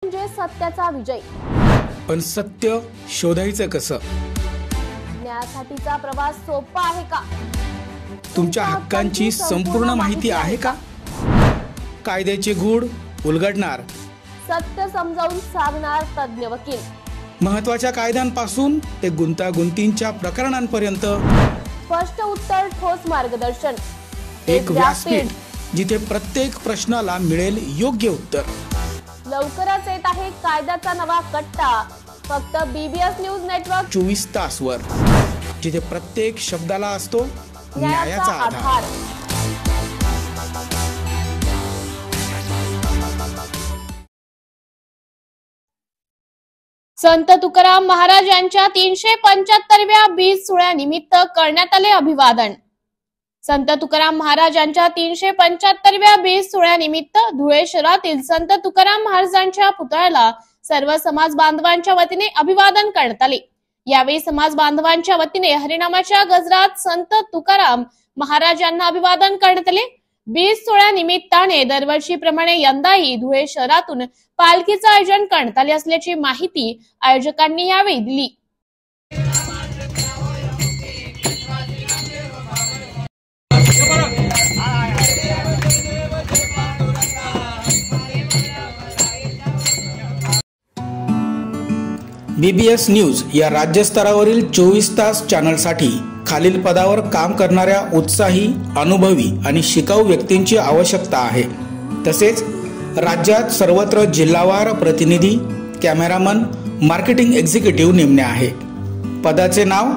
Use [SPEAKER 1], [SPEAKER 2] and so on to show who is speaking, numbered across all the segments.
[SPEAKER 1] म्हणजे सत्याचा विजय।
[SPEAKER 2] पण सत्य शोधायचं कसं?
[SPEAKER 1] न्यायासाठीचा प्रवास सोपा आहे का?
[SPEAKER 2] तुमच्या हक्कांची संपूर्ण माहिती आहे का? कायद्याचे गूढ उलगडणार,
[SPEAKER 1] सत्य समजावून सांगणार तज्ञ वकील।
[SPEAKER 2] महत्त्वाच्या कायद्यांपासून ते गुंतागुंतींच्या प्रकरणांपर्यंत
[SPEAKER 1] स्पष्ट उत्तर, ठोस मार्गदर्शन।
[SPEAKER 2] एक व्यासपीठ जिथे प्रत्येक प्रश्नाला मिळेल योग्य उत्तर।
[SPEAKER 1] लवकरच येत आहे कायद्याचा नवा कट्टा, फक्त BBS न्यूज नेटवर्क
[SPEAKER 2] 24 तासवर, जिथे प्रत्येक शब्दाला असतो न्यायाचा आधार।
[SPEAKER 1] संत तुकाराम महाराज यांच्या 375व्या बीज सोहळ्यानिमित्त करण्यात आले अभिवादन। संत तुकाराम महाराज यांच्या 375व्या बीज सोहळ्यानिमित्त धुळे शहरातील संत तुकाराम महाराजांच्या पुतळ्याला सर्व समाज बांधवांच्या वतीने अभिवादन करण्यात आले। यावेळी समाज बांधवांच्या वतीने हरिनामाच्या गजरात संत तुकाराम महाराज यांना अभिवादन करण्यात आले। बीज सोहळ्यानिमित्ताने दरवर्षीप्रमाणे यंदाही धुळे शहरातून पालखीचे आयोजन करण्यात आले असल्याची माहिती आयोजकांनी यावेळी दिली।
[SPEAKER 2] BBS न्यूज या राज्यस्तरावरील 24 तास चॅनलसाठी खालील पदावर काम करणाऱ्या उत्साही, अनुभवी आणि शिकाऊ व्यक्तींची आवश्यकता आहे। तसेच राज्यात सर्वत्र जिल्हावार प्रतिनिधी, कॅमेरामन, मार्केटिंग एक्झिक्युटिव्ह नेमणे आहे। पदाचे नाव: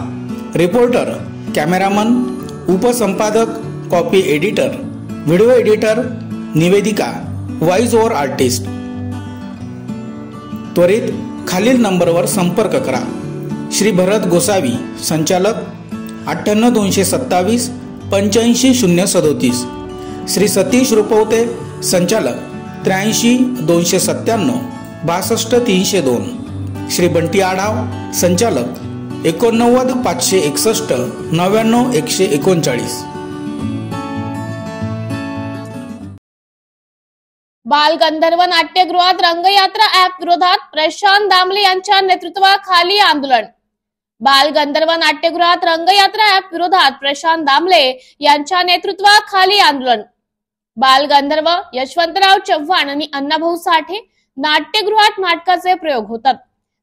[SPEAKER 2] रिपोर्टर, कॅमेरामन, उपसंपादक, कॉपी एडिटर, व्हिडिओ एडिटर, निवेदिका, व्हॉइस ओव्हर आर्टिस्ट। त्वरित खालील नंबरवर संपर्क करा। श्री भरत गोसावी, संचालक, 98 227 85 037। श्री सतीश रुपवते, संचालक, 83 297 62 302। श्री बंटी आढाव, संचालक, 89 561 99 139।
[SPEAKER 1] बाल गंधर्व नाट्यगृहात रंगयात्रा ऍप विरोधात प्रशांत दामले यांच्या नेतृत्वाखाली आंदोलन। बाल गंधर्व नाट्यगृहात रंगयात्रा ऍप विरोधात प्रशांत दामले यांच्या नेतृत्वाखाली आंदोलन। बाल गंधर्व, यशवंतराव चव्हाण आणि अण्णाभाऊ साठे नाट्यगृहात नाटकाचे प्रयोग होतात।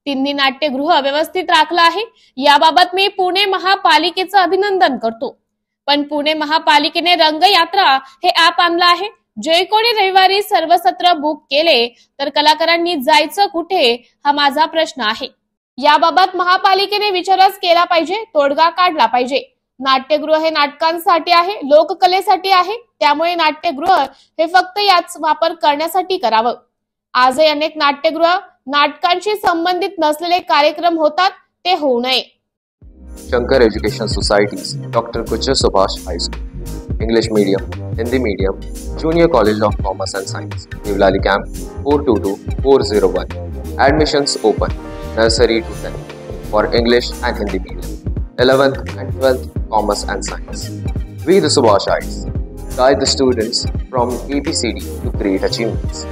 [SPEAKER 1] तिन्ही नाट्यगृह व्यवस्थित राखलं आहे, याबाबत मी पुणे महापालिकेचं अभिनंदन करतो। पण पुणे महापालिकेने रंगयात्रा हे ऍप आणलं आहे। जे कोणी रविवारी सर्व सत्र बुक केले तर कलाकारांनी जायचं कुठे, हा माझा प्रश्न आहे। याबाबत महापालिकेने विचारच केला पाहिजे, तोडगा काढला पाहिजे। नाट्यगृह हे नाटकांसाठी आहे, लोककलेसाठी आहे, त्यामुळे नाट्यगृह हे फक्त याच वापर करण्यासाठी करावं। आजही अनेक नाट्यगृह नाटकांशी संबंधित नसलेले कार्यक्रम होतात, ते होऊ नये।
[SPEAKER 3] Shankar education societies, doctor Kuchar Subhash high school, English medium, Hindi medium, Junior College of Commerce and Science, Nivlali Camp 422401. Admissions open, nursery to 10th for English and Hindi medium, 11th and 12th Commerce and Science. We the Subhashites guide the students from ABCD to great achievements.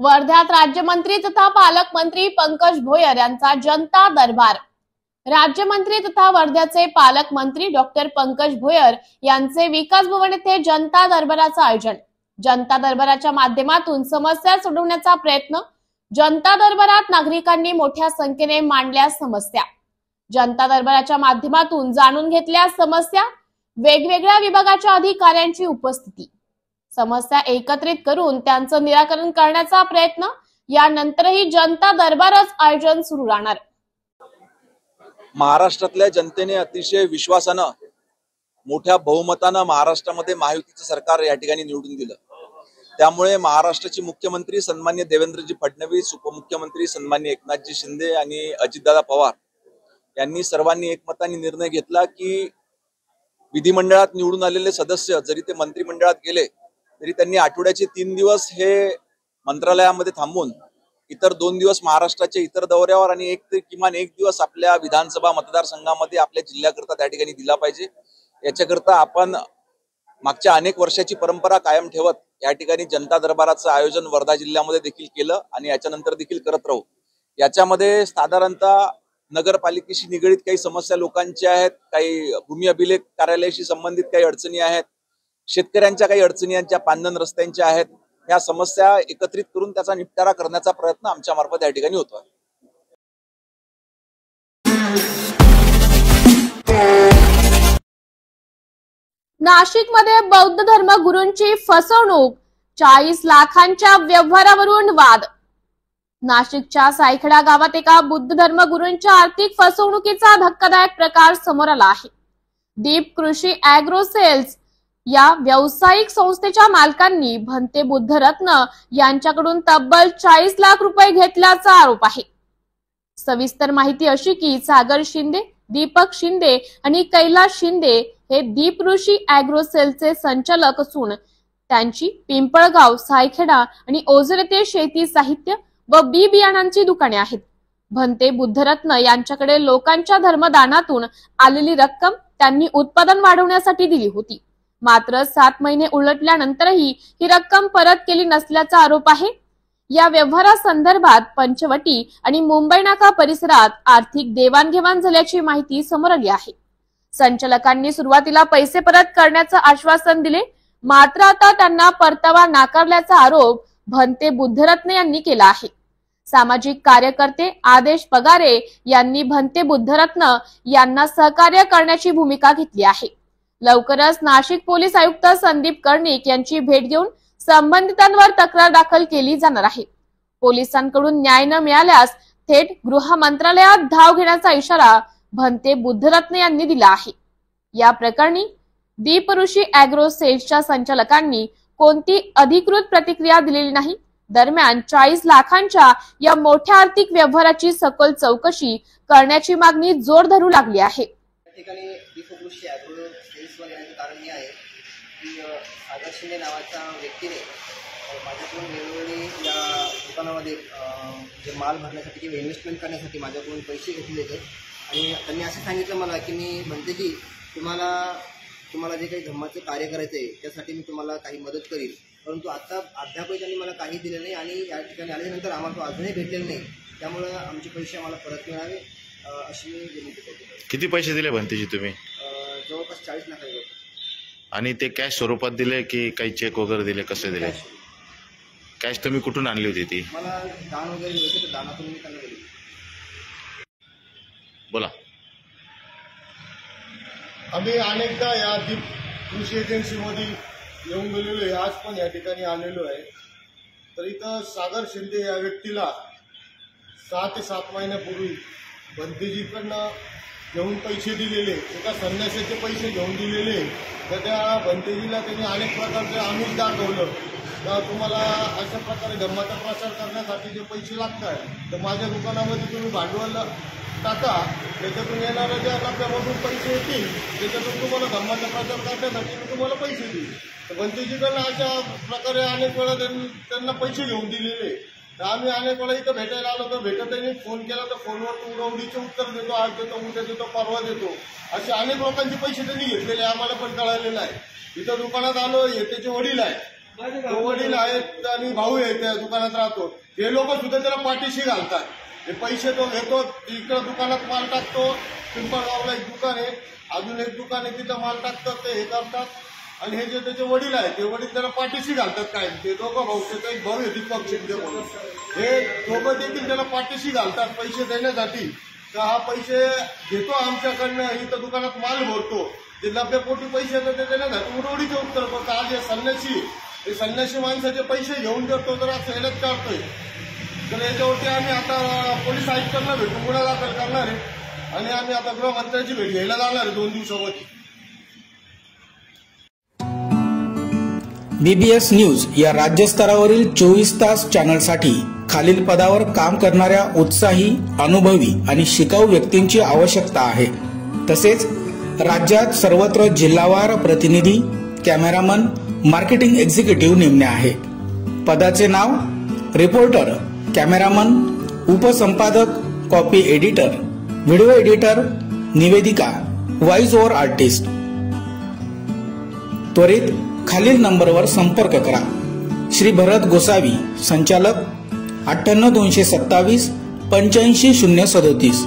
[SPEAKER 1] वर्ध्यात राज्यमंत्री तथा पालकमंत्री पंकज भोयर यांचा जनता दरबार। राज्यमंत्री तथा वर्ध्याचे पालकमंत्री doctor Pankaj Bhoyar यांचे विकास भवन येथे जनता दरबाराचं आयोजन। जनता दरबाराच्या माध्यमातून समस्या सोडवण्याचा प्रयत्न। जनता दरबारात नागरिकांनी मोठ्या संख्येने मांडल्या समस्या। जनता दरबाराच्या माध्यमातून जाणून घेतल्या समस्या। वेगवेगळ्या विभागाच्या अधिकाऱ्यांची उपस्थिती। समस्या एकत्रित करून त्यांचं निराकरण करण्याचा प्रयत्न। यानंतरही जनता दरबारच आयोजन सुरू राहणार।
[SPEAKER 4] महाराष्ट्रातल्या जनतेने अतिशय विश्वासानं, मोठ्या बहुमतानं महाराष्ट्रामध्ये महायुतीचं सरकार या ठिकाणी निवडून दिलं। त्यामुळे महाराष्ट्राचे मुख्यमंत्री सन्माननीय देवेंद्रजी फडणवीस, उपमुख्यमंत्री सन्माननीय एकनाथजी शिंदे आणि अजितदादा पवार यांनी सर्वांनी एकमताने निर्णय घेतला की विधिमंडळात निवडून आलेले सदस्य जरी ते मंत्रिमंडळात गेले तरी त्यांनी आठवड्याचे 3 दिवस हे मंत्रालयामध्ये थांबून इतर 2 दिवस महाराष्ट्राच्या इतर दौऱ्यावर आणि किमान एक दिवस आपल्या विधानसभा मतदारसंघामध्ये आपल्या जिल्ह्याकरता त्या ठिकाणी दिला पाहिजे। याच्याकरता आपण मागच्या अनेक वर्षाची परंपरा कायम ठेवत या ठिकाणी जनता दरबाराचं आयोजन वर्धा जिल्ह्यामध्ये देखील केलं आणि याच्यानंतर देखील करत राहू। याच्यामध्ये साधारणतः नगरपालिकेशी निगडीत काही समस्या लोकांच्या आहेत, काही भूमी अभिलेख कार्यालयाशी संबंधित काही अडचणी आहेत, शेतकऱ्यांच्या काही अडचणी यांच्या पांदन रस्त्यांच्या आहेत। या समस्या एकत्रित करून त्याचा निपटारा करण्याचा प्रयत्न आमच्या मार्फत या ठिकाणी होतोय।
[SPEAKER 1] नाशिकमध्ये बौद्ध धर्मगुरूंची फसवणूक, 40 लाखांच्या व्यवहारावरून वाद। नाशिकच्या सायखेडा गावात एका बुद्ध धर्मगुरूंच्या आर्थिक फसवणुकीचा धक्कादायक प्रकार समोर आला आहे। दीप कृषी ॲग्रो सेल्स या व्यावसायिक संस्थेच्या मालकांनी भंते बुद्धरत्न यांच्याकडून तब्बल 40 लाख रुपये घेतल्याचा आरोप आहे। सविस्तर माहिती अशी की सागर शिंदे, दीपक शिंदे आणि कैलाश शिंदे हे दीप ऋषी ॲग्रो सेलचे संचालक असून त्यांची पिंपळगाव, सायखेडा आणि ओझर येथे शेती साहित्य व बी बियाणांची दुकाने आहेत। भंते बुद्धरत्न यांच्याकडे लोकांच्या धर्मदानातून आलेली रक्कम त्यांनी उत्पादन वाढवण्यासाठी दिली होती। मात्र 7 महिने उलटल्यानंतरही ही रक्कम परत केली नसल्याचा आरोप आहे। या व्यवहारासंदर्भात पंचवटी आणि मुंबई नाका परिसरात आर्थिक देवाणघेवाण झाल्याची माहिती समोर आली आहे। संचालकांनी सुरुवातीला पैसे परत करण्याचं आश्वासन दिले, मात्र आता त्यांना परतावा नाकारल्याचा आरोप भंते बुद्धरत्न यांनी केला आहे। सामाजिक कार्यकर्ते आदेश पगारे यांनी भंते बुद्धरत्न यांना सहकार्य करण्याची भूमिका घेतली आहे। लवकरच नाशिक पोलीस आयुक्त संदीप कर्णिक यांची भेट घेऊन संबंधितांवर तक्रार दाखल केली जाणार आहे। पोलिसांकडून न्याय न मिळाल्यास थेट गृह मंत्रालयात धाव घेण्याचा इशारा भंते बुद्धरत्न यांनी दिला आहे। या प्रकरणी दीप ऋषी ॲग्रो सेल्सच्या संचालकांनी कोणती अधिकृत प्रतिक्रिया दिलेली नाही। दरम्यान 40 लाखांच्या या मोठ्या आर्थिक व्यवहाराची सखोल चौकशी करण्याची मागणी जोर धरू लागली आहे।
[SPEAKER 5] कारण हे आहे की सागर शिंदे नावाच्या व्यक्तीने माझ्याकडून वेळोवेळी या दुकानामध्ये जे माल भरण्यासाठी किंवा इन्व्हेस्टमेंट करण्यासाठी माझ्याकडून पैसे घेतले होते आणि त्यांनी असं सांगितलं मला की मी म्हणते की तुम्हाला जे काही धम्माचं कार्य करायचं आहे त्यासाठी मी तुम्हाला काही मदत करीन, परंतु आता अद्यापही त्यांनी मला काही दिले नाही आणि या ठिकाणी आल्यानंतर आम्हाला तो अजूनही भेटलेला नाही। त्यामुळे आमचे पैसे आम्हाला परत मिळावे अशी मी विनंती करतो।
[SPEAKER 6] किती पैसे दिले भंतेजी तुम्ही?
[SPEAKER 5] जवळपास 40 लाख रुपये।
[SPEAKER 6] आणि ते कॅश स्वरूपात दिले की काही चेक वगैरे दिले, कसे दिले? कॅश तुम्ही कुठून आणली होती ती?
[SPEAKER 5] मला दान वगैरे दिले होते, दानातून मी त्यांना दिली।
[SPEAKER 6] बोला।
[SPEAKER 7] आम्ही अनेकदा या दीप कृषी एजन्सीमध्ये येऊन गेलेलो आहे, आज पण या ठिकाणी आलेलो आहे। तर इथं सागर शिंदे या व्यक्तीला 6 ते 7 महिन्यापूर्वी भंतेजीकडनं घेऊन पैसे दिलेले, एका संन्यासाचे पैसे घेऊन दिलेले। तर त्या भंतेजीला त्यांनी अनेक प्रकारचे आमिष दाखवलं तर तुम्हाला अशा प्रकारे धर्माचा प्रचार करण्यासाठी जे पैसे लागतात तर माझ्या दुकानामध्ये तुम्ही भांडवल टाका, त्याच्यातून येणाऱ्या ज्या टप्प्यामधून पैसे येतील त्याच्यातून तुम्हाला धर्माचा प्रचार करण्यासाठी मी तुम्हाला पैसे देईल। तर भंतेजीकडनं अशा प्रकारे अनेक वेळा त्यांना पैसे घेऊन दिलेले। तर आम्ही अनेक वेळा इथं भेटायला आलो तर भेटत नाही, फोन केला तर फोनवर उडवडीचे उत्तर देतो, आज देतो, उद्या देतो, परवा देतो, असे अनेक लोकांचे पैसे त्यांनी घेतलेले आम्हाला पण कळालेलं आहे। इथं दुकानात आलो, हे त्याचे वडील आहेत, तो वडील आहेत आणि भाऊ आहे त्या दुकानात राहतो, हे लोक सुद्धा त्याला पाठीशी घालतात। हे पैसे तो घेतो, इकडं दुकानात माल टाकतो, पिंपळगावला एक दुकान आहे, अजून एक दुकान आहे, तिथं माल टाकतात, ते हे करतात आणि हे जे त्याचे वडील आहेत ते वडील त्याला पाठीशी घालतात। काय ते दोघं भाऊ, त्याचा एक भाऊ आहे दीपक शिंदे म्हणून, हे दोघं देखील त्याला पाठीशी घालतात पैसे देण्यासाठी। तर हा पैसे घेतो आमच्याकडनं, इथं दुकानात माल भरतो, ते 90 कोटी पैसे येतात ते देण्यासाठी उडवडीचे उत्तर करतो। आज हे संन्यासी माणसाचे पैसे घेऊन देतो तर आज हेडत काढतोय। तर याच्यावरती आम्ही आता पोलीस आयुक्तांना भेटून गुन्हा दाखल करणार आहे आणि आम्ही आता गृहमंत्र्यांची भेट घ्यायला जाणार आहे 2 दिवसामध्ये।
[SPEAKER 2] BBS न्यूज या राज्यस्तरावरील 24 तास चॅनलसाठी खालील पदावर काम करणाऱ्या उत्साही, अनुभवी आणि शिकाऊ व्यक्तींची आवश्यकता आहे। तसेच राज्यात सर्वत्र जिल्हावार प्रतिनिधी, कॅमेरामन, मार्केटिंग एक्झिक्युटिव्ह नेमणे आहे। पदाचे नाव: रिपोर्टर, कॅमेरामन, उपसंपादक, कॉपी एडिटर, व्हिडिओ एडिटर, निवेदिका, व्हॉइस ओव्हर आर्टिस्ट। त्वरित खालील नंबरवर संपर्क करा। श्री भरत गोसावी संचालक 98-227 85-037,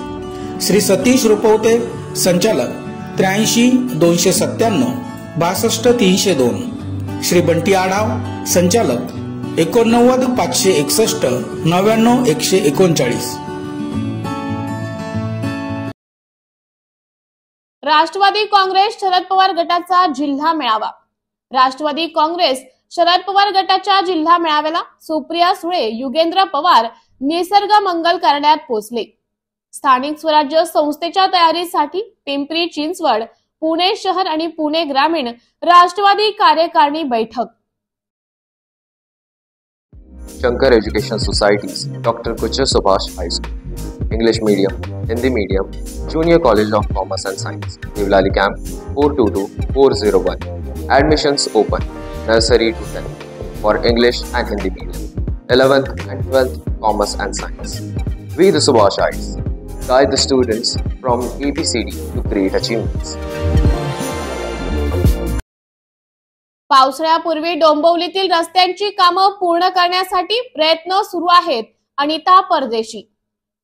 [SPEAKER 2] श्री सतीश रुपवते संचालक 83-297 62-302, श्री बंटी आढाव संचालक 89-561 99-139.
[SPEAKER 1] राष्ट्रवादी काँग्रेस शरद पवार गटाचा जिल्हा मेळावा. राष्ट्रवादी काँग्रेस शरद पवार गटाच्या जिल्हा मेळाव्याला सुप्रिया सुळे, युगेंद्र पवार, निसर्ग मंगल करण्यात पोहोचले. स्थानिक स्वराज्य संस्थेच्या तयारीसाठी पिंपरी चिंचवड, पुणे शहर आणि पुणे ग्रामीण राष्ट्रवादी कार्यकारिणी बैठक.
[SPEAKER 3] Shankar education societies, doctor Kuche Subhash high school, English medium, Hindi medium, junior college of commerce and science, Deolali camp 422-401. Admissions open. Nursery to 10th for English and Hindi medium. 11th and 12th Commerce and Science. We the Subhashites guide the students from ABCD to great achievements.
[SPEAKER 1] पावसाळ्यापूर्वी डोंबिवलीतील रस्त्यांची कामं पूर्ण करण्यासाठी प्रयत्न सुरू आहेत. अनिता परदेशी.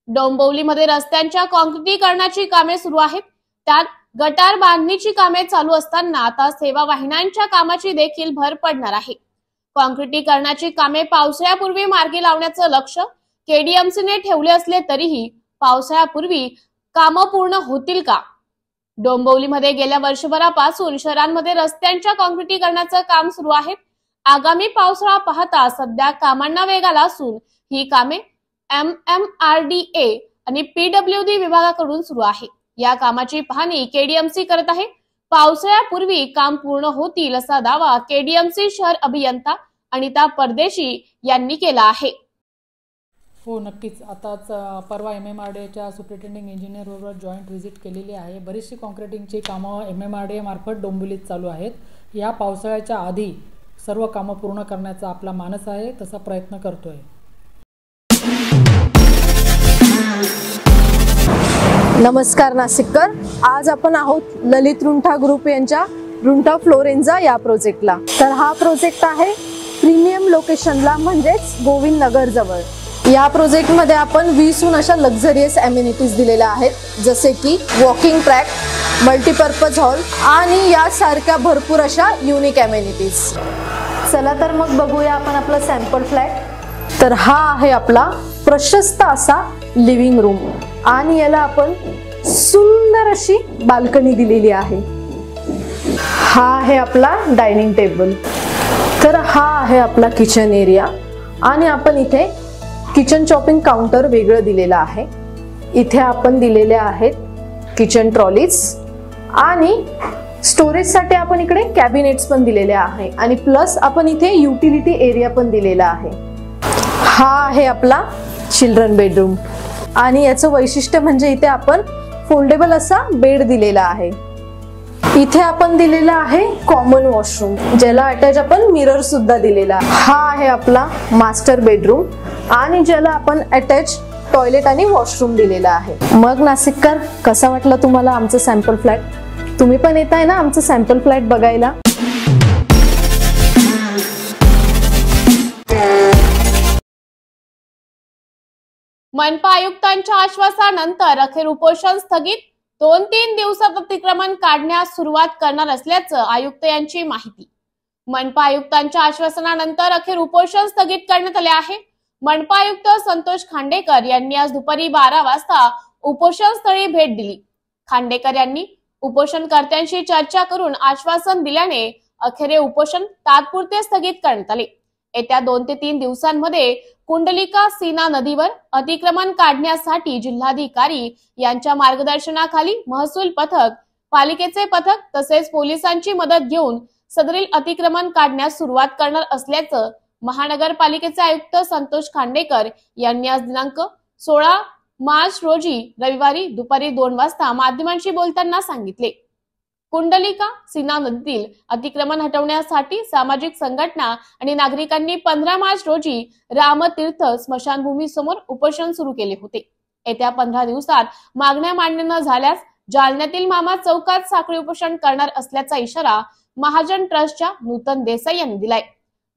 [SPEAKER 1] डोंबिवलीमध्ये रस्त्यांच्या काँक्रिटीकरणाची कामे सुरू आहेत. त्यात गटार बांधणीची कामे चालू असताना आता सेवा वाहिन्यांच्या कामाची देखील भर पडणार आहे. काँक्रिटीकरणाची कामे पावसाळ्यापूर्वी मार्गी लावण्याचं लक्ष केडीएमसीने ठेवले असले तरीही पावसाळ्यापूर्वी कामं पूर्ण होतील का? डोंबिवलीमध्ये गेल्या वर्षभरापासून शहरांमध्ये रस्त्यांच्या काँक्रिटीकरणाचं काम सुरू आहे. आगामी पावसाळा पाहता सध्या कामांना वेग आला असून ही कामे MMRDA आणि PWD विभागाकडून सुरू आहे. या कामाची पाहणी केडीएमसी करत आहे. पावसाळ्यापूर्वी काम पूर्ण होतील असा दावा केडीएमसी शहर अभियंता अनिता परदेशी यांनी केला आहे.
[SPEAKER 8] हो, नक्कीच. आताच परवा MMRDAच्या सुपरिटेंडिंग इंजिनियर बरोबर जॉईंट व्हिजिट केलेली आहे. बरीचशी कॉन्क्रिटिंगची कामं MMRDA मार्फत डोंबिवलीत चालू आहेत. या पावसाळ्याच्या आधी सर्व कामं पूर्ण करण्याचा आपला मानस आहे, तसा प्रयत्न करतोय.
[SPEAKER 9] नमस्कार नाशिककर. आज आपण आहोत ललित रुंठा ग्रुप यांच्या रुंठा फ्लोरेन्झा या प्रोजेक्टला. तर हा प्रोजेक्ट आहे प्रीमियम लोकेशनला, म्हणजेच गोविंद नगर जवळ. या प्रोजेक्टमध्ये आपण 20हून अशा लक्झरियस अमेनिटीज दिलेल्या आहेत, जसे की वॉकिंग ट्रॅक, मल्टीपर्पज हॉल आणि यासारख्या भरपूर अशा युनिक अमेनिटीज. चला तर मग बघूया आपण आपला सॅम्पल फ्लॅट. तर हा आहे आपला प्रशस्त असा लिव्हिंग रूम आणि याला आपण सुंदर अशी बाल्कनी दिलेली आहे. हा आहे आपला डायनिंग टेबल. तर हा आहे आपला किचन एरिया आणि आपण इथे किचन चॉपिंग काउंटर वेगळं दिलेलं आहे. इथे आपण दिलेले आहेत किचन ट्रॉलीज आणि स्टोरेजसाठी आपण इकडे कॅबिनेट्स पण दिलेले आहे आणि प्लस आपण इथे युटिलिटी एरिया पण दिलेला आहे. हा आहे आपला चिल्ड्रन बेडरूम आणि याचं वैशिष्ट्य म्हणजे इथे आपण फोल्डेबल असा बेड दिलेला आहे. इथे आपण दिलेला आहे कॉमन वॉशरूम, ज्याला अटॅच आपण मिरर सुद्धा दिलेला आहे. हा आहे आपला मास्टर बेडरूम आणि ज्याला आपण अटॅच टॉयलेट आणि वॉशरूम दिलेला आहे. मग नाशिककर, कसा वाटला तुम्हाला आमचं सॅम्पल फ्लॅट? तुम्ही पण येताय ना आमचं सॅम्पल फ्लॅट बघायला?
[SPEAKER 1] मनपा आयुक्तांच्या आश्वासनानंतर अखेर उपोषण स्थगित. 2-3 दिवसात अतिक्रमण काढण्यास सुरुवात करणार असल्याचं आयुक्त यांची माहिती. मनपा आयुक्तांच्या आश्वासनानंतर अखेर उपोषण स्थगित करण्यात आले आहे. मनपा आयुक्त संतोष खांडेकर यांनी आज दुपारी 12 वाजता उपोषण स्थळी भेट दिली. खांडेकर यांनी उपोषणकर्त्यांशी चर्चा करून आश्वासन दिल्याने अखेर हे उपोषण तात्पुरते स्थगित करण्यात आले. येत्या 2 ते 3 दिवसांमध्ये कुंडलिका सीना नदीवर अतिक्रमण काढण्यासाठी जिल्हाधिकारी यांच्या मार्गदर्शनाखाली महसूल पथक, पालिकेचे पथक तसेच पोलिसांची मदत घेऊन सदरील अतिक्रमण काढण्यास सुरुवात करणार असल्याचं महानगरपालिकेचे आयुक्त संतोष खांडेकर यांनी आज दिनांक 16 मार्च रोजी रविवारी दुपारी 2 वाजता माध्यमांशी बोलताना सांगितले. कुंडलिका सीना नदीतील अतिक्रमण हटवण्यासाठी सामाजिक संघटना आणि नागरिकांनी 15 मार्च रोजी रामतीर्थ स्मशानभूमी समोर उपोषण सुरू केले होते. येत्या 15 दिवसात मागण्या मान्य न झाल्यास जालन्यातील मामा चौकात साखळी उपोषण करणार असल्याचा इशारा महाजन ट्रस्टच्या नूतन देसाई यांनी दिलाय.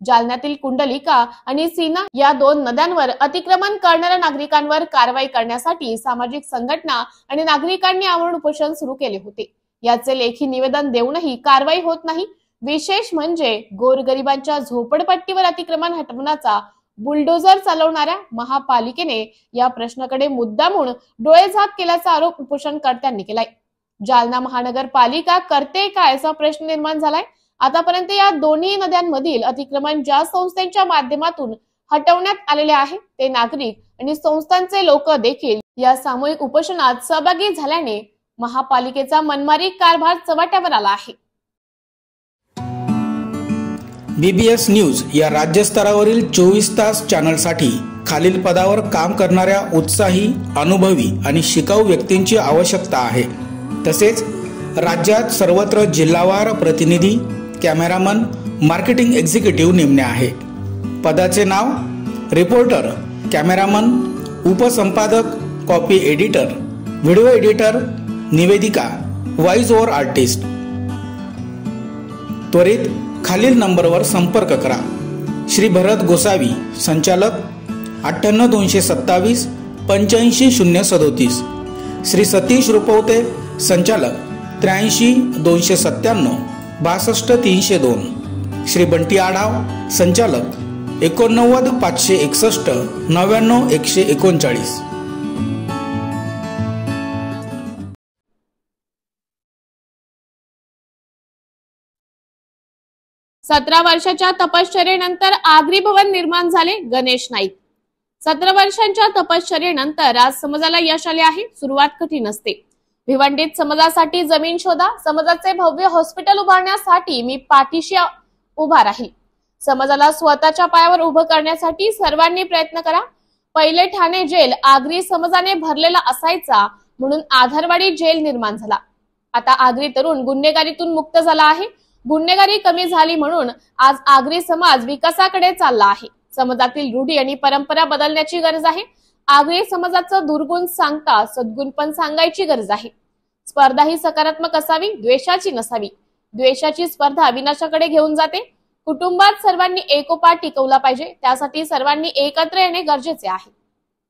[SPEAKER 1] जालन्यातील कुंडलिका आणि सीना या 2 नद्यांवर अतिक्रमण करणाऱ्या नागरिकांवर कारवाई करण्यासाठी सामाजिक संघटना आणि नागरिकांनी आमरण उपोषण सुरू केले होते। याचे लेखी निवेदन देऊनही कारवाई होत नाही। विशेष म्हणजे गोरगरिबांच्या झोपडपट्टीवर अतिक्रमण हटवण्याचा बुलडोझर चालवणाऱ्या महापालिकेने या प्रश्नाकडे मुद्दामून डोळेझाक केल्याचा आरोप उपोषणकर्त्यांनी केलाय। जालना महानगरपालिका करते काय असा प्रश्न निर्माण झालाय। आतापर्यंत या दोन्ही नद्यांमधील अतिक्रमण ज्या संस्थांच्या माध्यमातून हटवण्यात आलेले आहे ते नागरिक आणि संस्थांचे लोक देखील या सामूहिक उपोषणात सहभागी झाल्याने महापालिकेचा मनमारी कारभार चव्हाट्यावर आला आहे।
[SPEAKER 2] BBS न्यूज या राज्यस्तरावरील 24 तास चॅनलसाठी खालील पदावर काम करणाऱ्या उत्साही, अनुभवी आणि शिकाऊ व्यक्तींची आवश्यकता आहे। तसेच राज्यात सर्वत्र जिल्हावार प्रतिनिधी, कॅमेरामन, मार्केटिंग एक्झिक्युटिव्ह नेमणे आहे। पदाचे नाव रिपोर्टर, कॅमेरामन, उपसंपादक, कॉपी एडिटर, व्हिडिओ एडिटर, निवेदिका, व्हॉइस ओव्हर आर्टिस्ट। त्वरित खालील नंबरवर संपर्क करा। श्री भरत गोसावी, संचालक 98 227 85 037, श्री सतीश रुपवते, संचालक 83 297 62 302, श्री बंटी आढाव, संचालक 89 561 99 139।
[SPEAKER 1] 17 वर्षाच्या तपश्चर्येनंतर आगरी भवन निर्माण झाले, गणेश नाईक। 17 वर्षांच्या तपश्चर्येनंतर आज समाजाला यश आले आहे। सुरुवात कठीण असते। भिवंडीत समाजासाठी जमीन शोधा, समाजाचे भव्य हॉस्पिटल उभारण्यासाठी मी पाठीशी उभा राहील। समाजाला स्वतःच्या पायावर उभं करण्यासाठी सर्वांनी प्रयत्न करा। पहिले ठाणे जेल आगरी समाजाने भरलेला असायचा म्हणून आधारवाडी जेल निर्माण झाला। आता आगरी तरुण गुन्हेगारीतून मुक्त झाला आहे। गुन्हेगारी कमी झाली म्हणून आज आगरी समाज विकासाकडे चालला आहे। समाजातील रूढी आणि परंपरा बदलण्याची गरज आहे। आगरी समाजाचं दुर्गुण सांगता सद्गुण पण सांगायची गरज आहे। स्पर्धा ही सकारात्मक असावी, द्वेषाची नसावी। द्वेषाची स्पर्धा विनाशाकडे घेऊन जाते। कुटुंबात सर्वांनी एकोपा टिकवला पाहिजे, त्यासाठी सर्वांनी एकत्र येणे गरजेचे आहे।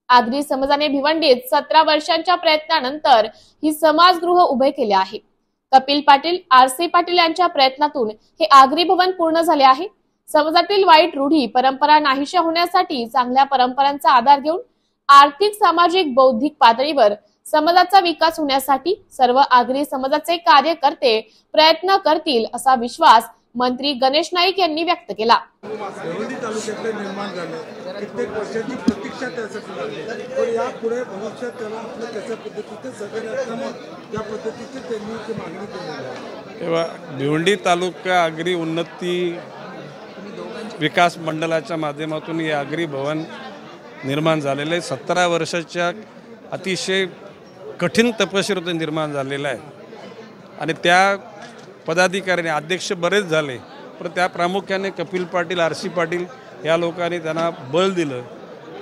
[SPEAKER 1] आगरी समाजाने भिवंडीत 17 वर्षांच्या प्रयत्नानंतर ही समाजगृह उभे केले आहे। कपिल पाटील, RC पाटील यांच्या प्रयत्नातून हे आगरी भवन पूर्ण झाले आहे। समाजातील वाईट रूढी परंपरा नाहीशा होण्यासाठी चांगल्या परंपरांचा आधार घेऊन आर्थिक, सामाजिक, बौद्धिक पातळीवर समाजाचा विकास होण्यासाठी सर्व आगरी समाजाचे कार्यकर्ते प्रयत्न करतील असा विश्वास मंत्री गणेश नाईक यांनी व्यक्त केला।
[SPEAKER 10] भिवंडी तालुक्यातले निर्माण झाले कित्येक वर्षांची प्रतीक्षा त्यासाठी लागली, पण यापुढे भविष्यात त्याला आपलं त्याच्या पद्धतीचे सगळ्यांना त्या पद्धतीचे त्यांनी ती मागणी केलेली आहे।
[SPEAKER 11] तेव्हा भिवंडी तालुका आगरी उन्नती विकास मंडळाच्या माध्यमातून हे आगरी भवन निर्माण झालेले 17 वर्षाच्या अतिशय कठीण तपश्चर्येतून निर्माण झालेलं आहे आणि त्या पदाधिकारी अध्यक्ष बरेच झाले, पण त्या प्रामुख्याने कपिल पाटील, RC पाटील या लोकांनी त्यांना बळ दिलं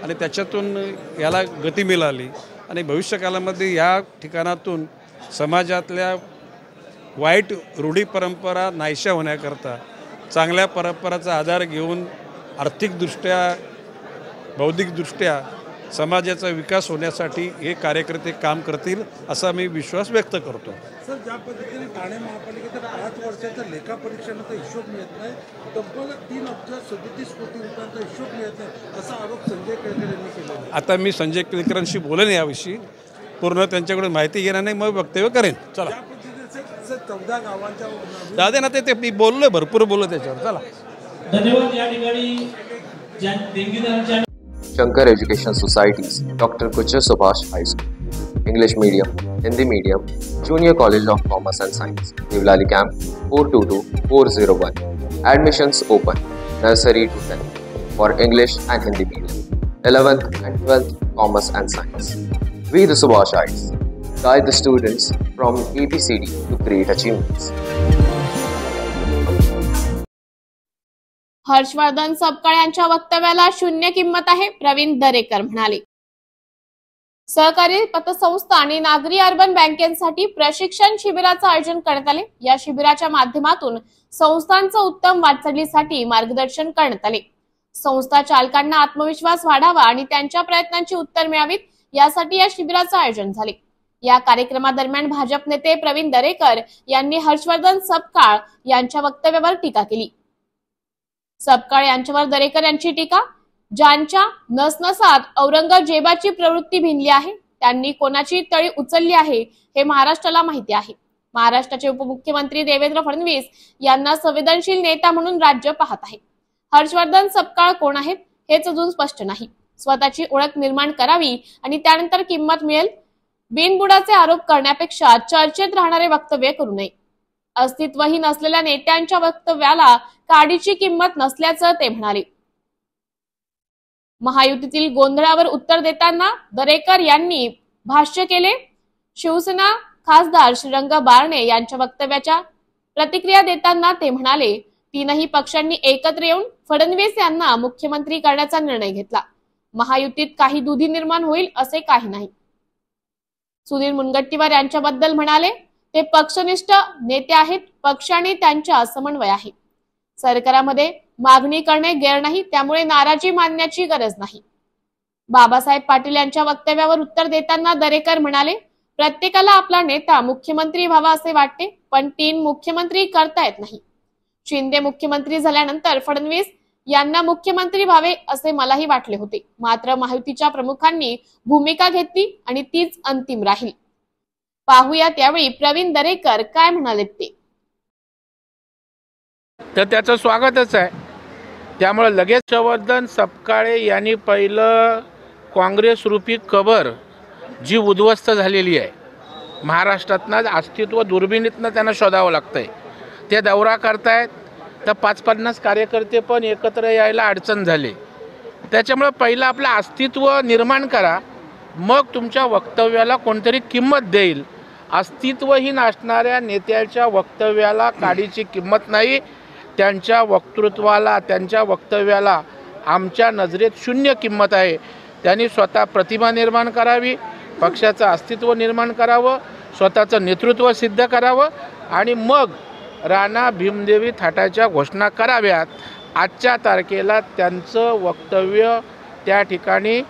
[SPEAKER 11] आणि त्याच्यातून याला गती मिळाली आणि भविष्यकालामध्ये या ठिकाणातून समाजातल्या वाईट रूढी परंपरा नाहीशा होण्याकरता चांगल्या परंपराचा आधार घेऊन आर्थिकदृष्ट्या, बौद्धिकदृष्ट्या समाजाचा विकास होण्यासाठी हे कार्यकर्ते काम करतील असा मी विश्वास व्यक्त करतो।
[SPEAKER 10] सर, ज्या पद्धतीने ठाणे महापालिकेचा 5 वर्षाचा लेखापरीक्षणाचा हिशोब मिळत नाही, तब्बल 3,37 कोटी रुपयांचा हिशोब मिळत नाही असा आरोप संजय केळकर यांनी केला।
[SPEAKER 11] आता मी संजय केळकरांशी बोलेन याविषयी, पूर्ण त्यांच्याकडून माहिती घेणार नाही, मग वक्तव्य करेन। चला,
[SPEAKER 10] 14 गावांच्या
[SPEAKER 11] दादे ना ते मी बोललो, भरपूर बोललो त्याच्यावर। चला,
[SPEAKER 12] धन्यवाद। या ठिकाणी
[SPEAKER 3] Shankar Education Societies, Dr. Kuchar Subhash High School, English Medium, Hindi Medium, Junior College of Commerce and Science, Nivlali Camp 422401. Admissions open, nursery to 10th, for English and Hindi Medium, 11th and 12th Commerce and Science. We the Subhashites guide the students from ABCD to great achievements.
[SPEAKER 1] Harshvardhan Sapkal यांच्या वक्तव्याला शून्य किंमत आहे, प्रवीण दरेकर म्हणाले। सहकारी पतसंस्था आणि नागरी अर्बन बँकेसाठी प्रशिक्षण शिबिराचं आयोजन करण्यात आले। या शिबिराच्या माध्यमातून संस्थांचं उत्तम वाटचालीसाठी मार्गदर्शन करण्यात आले। संस्था चालकांना आत्मविश्वास वाढावा आणि त्यांच्या प्रयत्नांची उत्तर मिळावीत यासाठी या शिबिराचं आयोजन झाले। या कार्यक्रमादरम्यान भाजप नेते प्रवीण दरेकर यांनी हर्षवर्धन सपकाळ यांच्या वक्तव्यावर टीका केली। सपकाळ यांच्यावर दरेकर यांची टीका, ज्यांच्या नसनसात औरंगजेबाची प्रवृत्ती भिनली आहे त्यांनी कोणाची तळी उचलली आहे हे महाराष्ट्राला माहिती आहे। महाराष्ट्राचे उपमुख्यमंत्री देवेंद्र फडणवीस यांना संवेदनशील नेता म्हणून राज्य पाहत आहे। हर्षवर्धन सपकाळ कोण आहेत हेच अजून स्पष्ट नाही। स्वतःची ओळख निर्माण करावी आणि त्यानंतर किंमत मिळेल। बिनबुडाचे आरोप करण्यापेक्षा चर्चेत राहणारे वक्तव्य करू नये। अस्तित्वही नसलेल्या नेत्यांच्या वक्तव्याला काडीची किंमत नसल्याचं ते म्हणाले। महायुतीतील गोंधळावर उत्तर देताना दरेकर यांनी भाष्य केले। शिवसेना खासदार श्रीरंग बारणे यांच्या वक्तव्याच्या प्रतिक्रिया देताना ते म्हणाले, तीनही पक्षांनी एकत्र येऊन फडणवीस यांना मुख्यमंत्री करण्याचा निर्णय घेतला। महायुतीत काही दुधी निर्माण होईल असे काही नाही। सुधीर मुनगंटीवार यांच्याबद्दल म्हणाले, ते पक्षनिष्ठ नेते आहेत। पक्षाने त्यांच्या समन्वय आहे। सरकारामध्ये मागणी करणे गैर नाही, त्यामुळे नाराजी मानण्याची गरज नाही। बाबासाहेब पाटील यांच्या वक्तव्यावर उत्तर देताना दरेकर म्हणाले, प्रत्येकाला आपला नेता मुख्यमंत्री व्हावा असे वाटते, पण 3 मुख्यमंत्री करता येत नाही। शिंदे मुख्यमंत्री झाल्यानंतर फडणवीस यांना मुख्यमंत्री व्हावे असे मलाही वाटले होते, मात्र महायुतीच्या प्रमुखांनी भूमिका घेतली आणि तीच अंतिम राहील। पाहूया त्यावेळी प्रवीण दरेकर काय म्हणाले ते।
[SPEAKER 13] तर त्याचं स्वागतच आहे। त्यामुळे लगेच हर्षवर्धन सपकाळे यांनी पहिलं काँग्रेस रूपी कबर जी उद्ध्वस्त झालेली आहे, महाराष्ट्रातनं अस्तित्व दुर्बिणीतनं त्यांना शोधावं लागतंय। ते दौरा करतायत तर 50-50 कार्यकर्ते पण एकत्र यायला अडचण झाली। त्याच्यामुळे पहिलं आपलं अस्तित्व निर्माण करा, मग तुमच्या वक्तव्याला कोणतरी किंमत देईल। अस्तित्वहीन असणाऱ्या नेत्याच्या वक्तव्याला काडीची किंमत नाही, त्यांच्या वक्तृत्वाला त्यांच्या वक्तव्याला आमच्या नजरेत शून्य किंमत आहे। त्यांनी स्वतः प्रतिमा निर्माण करावी, पक्षाचं अस्तित्व निर्माण करावं, स्वतःचं नेतृत्व सिद्ध करावं आणि मग राणा भीमदेवी थाटाच्या घोषणा कराव्यात। आजच्या तारखेला त्यांचं वक्तव्य त्या ठिकाणी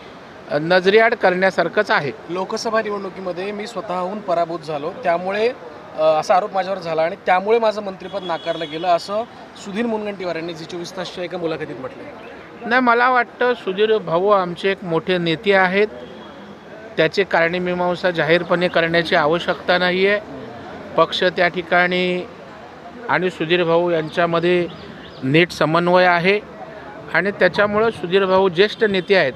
[SPEAKER 13] नजरेआड करण्यासारखंच आहे।
[SPEAKER 14] लोकसभा निवडणुकीमध्ये मी स्वतःहून पराभूत झालो, त्यामुळे असा आरोप माझ्यावर झाला आणि त्यामुळे माझं मंत्रिपद नाकारलं गेलं असं सुधीर मुनगंटीवार यांनी जी 24 तासच्या एका मुलाखतीत म्हटलं।
[SPEAKER 13] नाही, मला वाटतं सुधीर भाऊ आमचे एक मोठे नेते आहेत, त्याचे कारणमीमांसा जाहीरपणे करण्याची आवश्यकता नाही आहे। पक्ष त्या ठिकाणी आणि सुधीर भाऊ यांच्यामध्ये नीट समन्वय आहे आणि त्याच्यामुळं सुधीर भाऊ ज्येष्ठ नेते आहेत,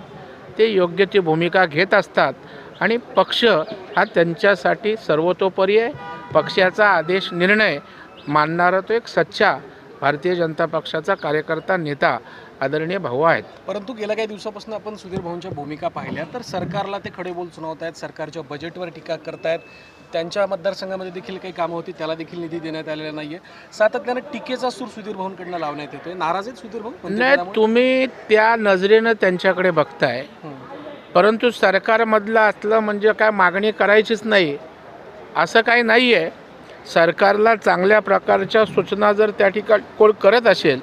[SPEAKER 13] ते योग्य ती भूमिका घेत असतात आणि पक्ष हा त्यांच्यासाठी सर्वतोपरी आहे। पक्षाचा आदेश निर्णय मानणारा तो एक सच्चा भारतीय जनता पक्षाचा कार्यकर्ता नेता आदरणीय भाऊ आहेत।
[SPEAKER 14] परंतु गेल्या काही दिवसापासून आपण सुधीर भाऊंच्या भूमिका पाहिल्या तर सरकारला ते खडेबोल सुनावत आहेत, सरकारच्या बजेटवर टीका करतायत। त्यांच्या मतदारसंघामध्ये देखील काही कामं होती, त्याला देखील निधी देण्यात आलेला नाही आहे। सातत्याने टीकेचा सूर सुधीर भाऊंकडनं लावण्यात येतोय। नाराज आहेत सुधीर भाऊ?
[SPEAKER 13] नाही, तुम्ही त्या नजरेनं त्यांच्याकडे बघताय, परंतु सरकारमधलं असलं म्हणजे काय मागणी करायचीच नाही असं काही नाही आहे। सरकारला चांगल्या प्रकारच्या सूचना जर त्या ठिकाणी कोण करत असेल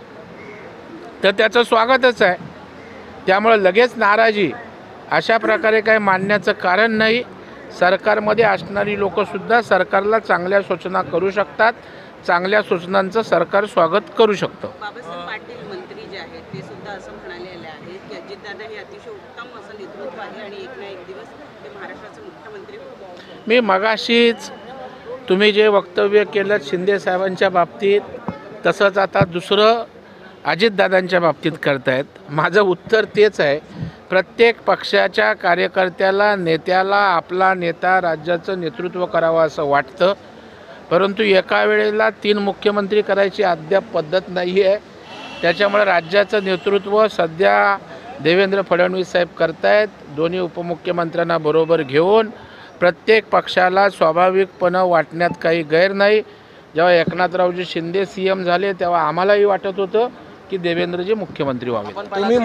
[SPEAKER 13] तर त्याचं स्वागतच आहे। त्यामुळे लगेच नाराजी अशा प्रकारे काही मानण्याचं कारण नाही। सरकारमध्ये असणारी लोकंसुद्धा सरकारला चांगल्या सूचना करू शकतात, चांगल्या सूचनांचं सरकार स्वागत करू शकतं।
[SPEAKER 15] बाबासाहेब पाटील मंत्री जे आहेत ते सुद्धा असं म्हणालेले आहेत की अजितदादा हे अतिशय उत्तम असं नेतृत्व आहे आणि एक ना एक दिवस ते महाराष्ट्राचे मुख्यमंत्री होतील।
[SPEAKER 13] मी मगाशीच तुम्ही जे वक्तव्य केलं शिंदे साहेबांच्या बाबतीत, तसंच आता दुसरं अजितदादांच्या बाबतीत करतायत। माझं उत्तर तेच आहे, प्रत्येक पक्षाच्या कार्यकर्त्याला नेत्याला आपला नेता राज्याचं नेतृत्व करावं असं वाटतं, परंतु एका वेळेला 3 मुख्यमंत्री करायची अद्याप पद्धत नाही आहे। त्याच्यामुळे राज्याचं नेतृत्व सध्या देवेंद्र फडणवीस साहेब करतायत, दोन्ही उपमुख्यमंत्र्यांना बरोबर घेऊन। प्रत्येक पक्षाला स्वाभाविकपणं वाटण्यात काही गैर नाही। जेव्हा एकनाथरावजी शिंदे CM झाले तेव्हा आम्हालाही वाटत होतं की देवेंद्रजी मुख्यमंत्री व्हावे।
[SPEAKER 14] तुम्ही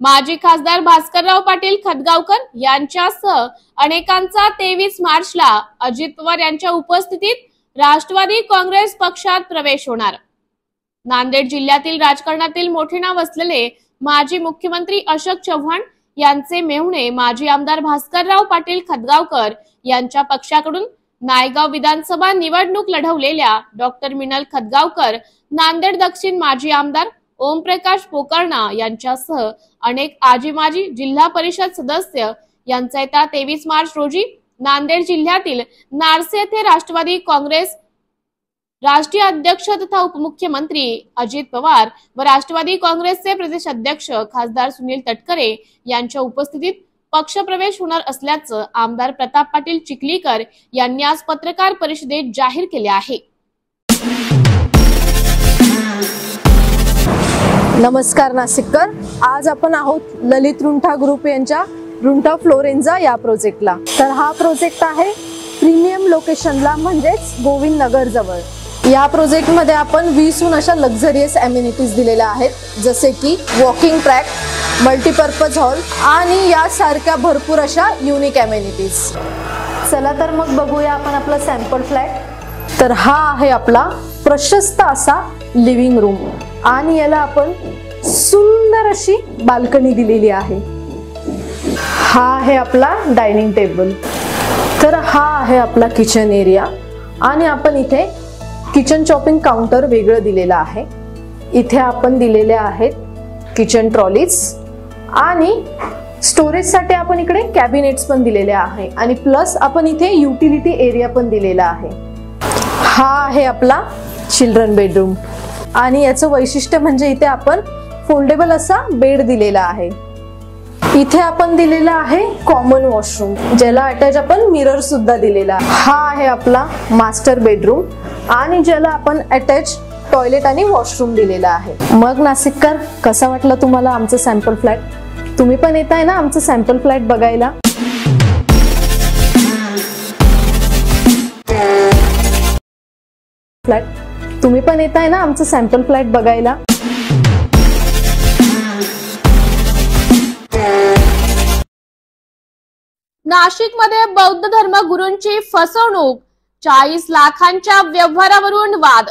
[SPEAKER 1] माजी खासदार भास्करराव पाटील खतगावकर यांच्यासह अनेकांचा 23 मार्चला अजित पवार यांच्या उपस्थितीत राष्ट्रवादी काँग्रेस पक्षात प्रवेश होणार। नांदेड जिल्ह्यातील राजकारणातील मोठे नाव असलेले माजी मुख्यमंत्री अशोक चव्हाण यांचे मेहुणे माजी आमदार भास्करराव पाटील खतगावकर यांच्या पक्षाकडून नायगाव विधानसभा निवडणूक लढवलेल्या डॉक्टर मिनल खतगावकर, नांदेड दक्षिण माजी आमदार ओमप्रकाश पोकर्णा यांच्यासह अनेक आजी माजी जिल्हा परिषद सदस्य यांचा येत्या 23 मार्च रोजी नांदेड जिल्ह्यातील नारसे येथे राष्ट्रवादी काँग्रेस राष्ट्रीय अध्यक्ष तथा उपमुख्यमंत्री अजित पवार व राष्ट्रवादी काँग्रेसचे प्रदेश अध्यक्ष खासदार सुनील तटकरे यांच्या उपस्थितीत पक्षप्रवेश होणार असल्याचं आमदार प्रताप पाटील चिखलीकर यांनी आज पत्रकार परिषदेत जाहीर केले आहे।
[SPEAKER 9] नमस्कार नाशिककर, आज आपण आहोत ललित रुंठा ग्रुप यांच्या रुंठा फ्लोरेन्झा या प्रोजेक्टला। तर हा प्रोजेक्ट आहे प्रीमियम लोकेशनला, म्हणजेच गोविंद नगर जवळ। या प्रोजेक्ट मध्ये आपण 20हून अशा लक्झरियस अमेनिटीज दिलेल्या आहेत, जसे की वॉकिंग ट्रॅक, मल्टीपर्पज हॉल आणि यासारख्या भरपूर अशा युनिक अमेनिटीज। चला तर मग बघूया आपण आपला सॅम्पल फ्लॅट। तर हा आहे आपला प्रशस्त असा लिव्हिंग रूम आणि याला आपण सुंदर अशी बाल्कनी दिलेली आहे। हा आहे आपला डायनिंग टेबल। तर हा आहे आपला किचन एरिया आणि आपण इथे किचन चॉपिंग काउंटर वेगळं दिलेलं आहे। इथे आपण दिलेले आहेत किचन ट्रॉलीज आणि स्टोरेजसाठी आपण इकडे कॅबिनेट्स पण दिलेले आहे आणि प्लस आपण इथे युटिलिटी एरिया पण दिलेला आहे। हा आहे आपला चिल्ड्रन बेडरूम आणि याचं वैशिष्ट्य म्हणजे इथे आपण फोल्डेबल असा बेड दिलेला आहे। इथे आपण दिलेला आहे कॉमन वॉशरूम, ज्याला अटॅच आपण मिरर सुद्धा दिलेला आहे। हा आहे आपला मास्टर बेडरूम आणि ज्याला आपण अटॅच टॉयलेट आणि वॉशरूम दिलेला आहे। मग नाशिककर, कसा वाटला तुम्हाला आमचं सॅम्पल फ्लॅट? तुम्ही पण येताय ना आमचं सॅम्पल फ्लॅट बघायला? तुम्ही पण येताय ना आमचं सॅम्पल फ्लॅट बघायला?
[SPEAKER 1] नाशिकमध्ये बौद्ध धर्मगुरूंची फसवणूक, 40 लाखांच्या व्यवहारावरून वाद।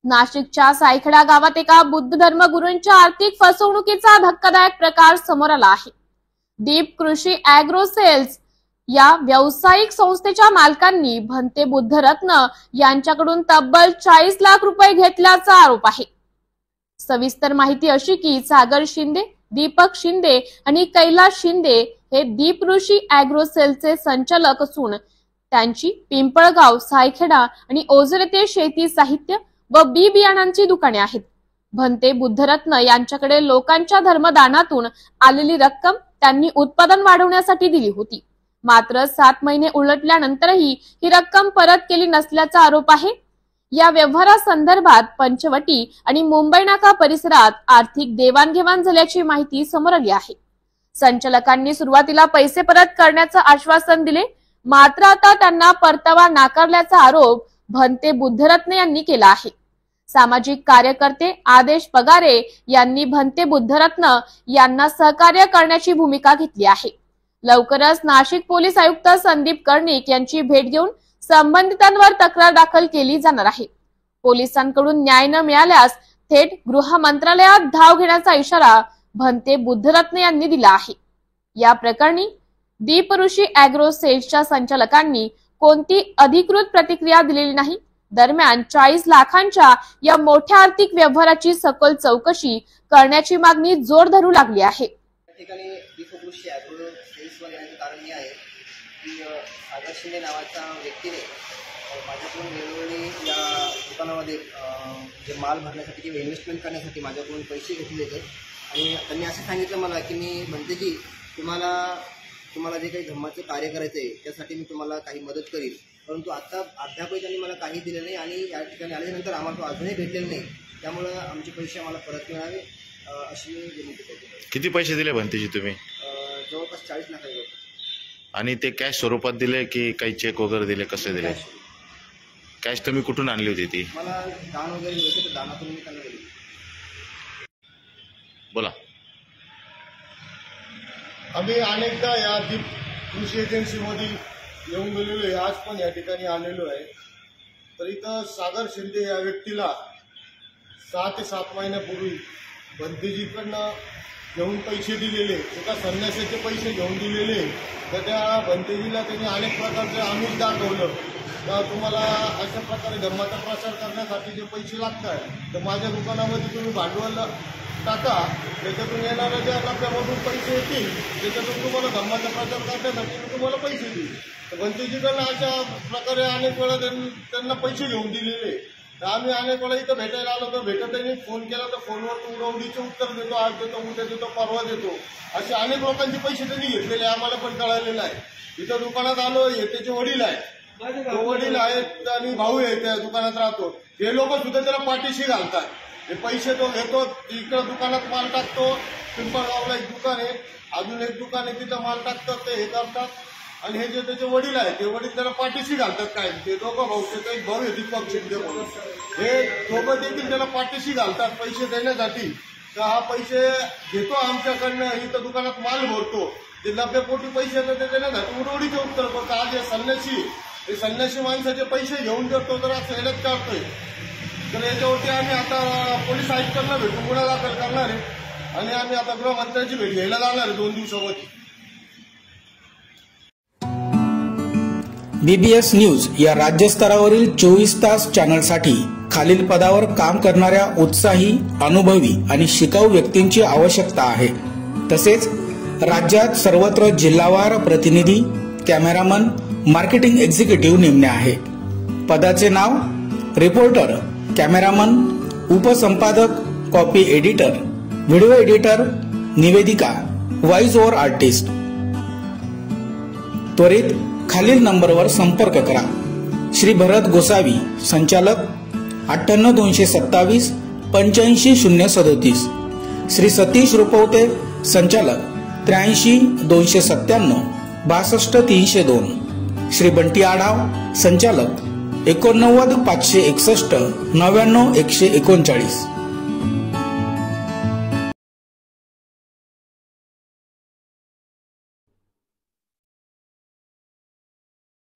[SPEAKER 1] नाशिकच्या सायखडा गावात एका बुद्ध धर्मगुरूंच्या आर्थिक फसवणुकीचा धक्कादायक प्रकार समोर आला आहे। दीप कृषी ॲग्रो सेल्स या व्यावसायिक संस्थेच्या मालकांनी भंते बुद्धरत्न यांच्याकडून तब्बल 40 लाख रुपये घेतल्याचा आरोप आहे। सविस्तर माहिती अशी की सागर शिंदे, दीपक शिंदे आणि कैलाश शिंदे हे दीप ऋषी ॲग्रो सेलचे संचालक असून त्यांची पिंपळगाव, सायखेडा आणि ओझर येथे शेती साहित्य व बी बियाणांची दुकाने आहेत। भंते बुद्धरत्न यांच्याकडे लोकांच्या धर्मदानातून आलेली रक्कम त्यांनी उत्पादन वाढवण्यासाठी दिली होती, मात्र 7 महिने उलटल्यानंतरही ही रक्कम परत केली नसल्याचा आरोप आहे। या व्यवहारासंदर्भात पंचवटी आणि मुंबई नाका परिसरात आर्थिक देवाणघेवाण झाल्याची माहिती समोर आली आहे। संचालकांनी सुरुवातीला पैसे परत करण्याचं आश्वासन दिले, मात्र आता त्यांना परतावा नाकारल्याचा आरोप भंते बुद्धरत्न यांनी केला आहे। सामाजिक कार्यकर्ते आदेश पगारे यांनी भंते बुद्धरत्न यांना सहकार्य करण्याची भूमिका घेतली आहे। लवकरच नाशिक पोलीस आयुक्त संदीप कर्णिक यांची भेट घेऊन संबंधितांवर तक्रार दाखल केली जाणार आहे। पोलिसांकडून न्याय न मिळाल्यास थेट गृह मंत्रालयात धाव घेण्याचा इशारा भंते बुद्धरत्न यांनी दिला आहे। या प्रकरणी दीप ऋषी ॲग्रो सेल्सच्या संचालकांनी कोणती अधिकृत प्रतिक्रिया दिलेली नाही। दरम्यान 40 लाखांच्या या मोठ्या आर्थिक व्यवहाराची सखोल चौकशी करण्याची मागणी जोर धरू लागली आहे।
[SPEAKER 5] कारण हे आहे की सागर शिंदे नावाच्या व्यक्तीने माझ्याकडून वेळोवेळी या दुकानामध्ये जे माल भरण्यासाठी किंवा इन्व्हेस्टमेंट करण्यासाठी माझ्याकडून पैसे घेतले होते आणि त्यांनी असं सांगितलं मला की मी म्हणते की तुम्हाला जे काही धम्माचं कार्य करायचं आहे त्यासाठी मी तुम्हाला काही मदत करीन, परंतु आता अद्यापही त्यांनी मला काही दिलं नाही आणि या ठिकाणी आल्यानंतर आम्हाला तो अजूनही भेटलेला नाही। त्यामुळे आमचे पैसे आम्हाला परत मिळावे अशी विनंती करतो।
[SPEAKER 6] किती पैसे दिले भंतेजी तुम्ही?
[SPEAKER 5] जवळपास 40 लाख रुपये।
[SPEAKER 6] आणि ते कॅश स्वरूपात दिले की काही चेक वगैरे दिले, कसे दिले? कॅश तुम्ही कुठून आणली होती ती?
[SPEAKER 5] मला दान वगैरे दिले होते, दानातून मी त्यांना दिली।
[SPEAKER 6] बोला।
[SPEAKER 7] मी अनेकदा या दीप कृषी एजन्सीमध्ये येऊन गेलेलो आहे, आज पण या ठिकाणी आलेलो आहे. तर इथं सागर शिंदे या व्यक्तीला 6 ते 7 महिन्यापूर्वी भंतेजीकडनं घेऊन पैसे दिलेले, एका संन्यासाचे पैसे घेऊन दिलेले. तर त्या भंतेजीला त्यांनी अनेक प्रकारचे आमिष दाखवलं का तुम्हाला अशा प्रकारे धर्माचा प्रचार करण्यासाठी जे पैसे लागतात तर माझ्या दुकानामध्ये तुम्ही भांडवल टाका, त्याच्यातून येणाऱ्या ज्या नफ्यामधून पैसे येतील त्याच्यातून तुम्हाला धर्माचा प्रचार करण्यासाठी मी तुम्हाला पैसे देईल. तर भंतेजीकडनं अशा प्रकारे अनेक वेळा त्यांना पैसे घेऊन दिलेले. तर आम्ही अनेक वेळा इथं भेटायला आलो तर भेटताना फोन केला तर फोनवर उडवडीचे उत्तर देतो, आज देतो, उद्या देतो, परवा देतो, असे अनेक लोकांचे पैसे त्यांनी घेतलेले आम्हाला पण कळालेलं आहे. इथं दुकानात आलो, हे त्याचे वडील आहेत, तो वडील आहेत आणि भाऊ आहे, त्या दुकानात राहतो. हे लोक सुद्धा त्याला पाठीशी घालतात. हे पैसे तो घेतो, इकडं दुकानात माल टाकतो, पिंपळगावला एक दुकान आहे, अजून एक दुकान आहे, तिथं माल टाकतात, ते हे करतात. आणि हे जे त्याचे वडील आहेत ते वडील त्याला पाठीशी घालतात. काय ते दोघं भाऊ, त्याचा एक भाऊ आहे दीपक शिंदे म्हणून, हे दोघं देखील त्याला पाठीशी घालतात पैसे देण्यासाठी. तर हा पैसे घेतो आमच्याकडनं, इथं दुकानात माल भरतो, ते नफ्यापोटी पैसे येतात ते देण्यासाठी उडवडीचे उत्तर करतो. आज हे संन्यासी माणसाचे पैसे घेऊन देतो तर असं हेडत काढतोय. तर याच्यावरती आम्ही आता पोलीस आयुक्तांना भेटून गुन्हा दाखल करणार आहे आणि आम्ही आता गृहमंत्र्यांची भेट घ्यायला जाणार आहे 2 दिवसामध्ये.
[SPEAKER 2] BBS न्यूज या राज्यस्तरावरील 24 तास चॅनलसाठी खालील पदावर काम करणाऱ्या उत्साही, अनुभवी आणि शिकाऊ व्यक्तींची आवश्यकता आहे. तसेच राज्यात सर्वत्र जिल्हावार प्रतिनिधी, कॅमेरामन, मार्केटिंग एक्झिक्युटिव्ह नेमणे आहे. पदाचे नाव: रिपोर्टर, कॅमेरामन, उपसंपादक, कॉपी एडिटर, व्हिडिओ एडिटर, निवेदिका, व्हॉइस ओव्हर आर्टिस्ट. त्वरित खालील नंबरवर संपर्क करा. श्री भरत गोसावी, संचालक, 98 227 85 037. श्री सतीश रुपवते, संचालक, 83 297 62 302. श्री बंटी आढाव, संचालक, 89 561 99 139.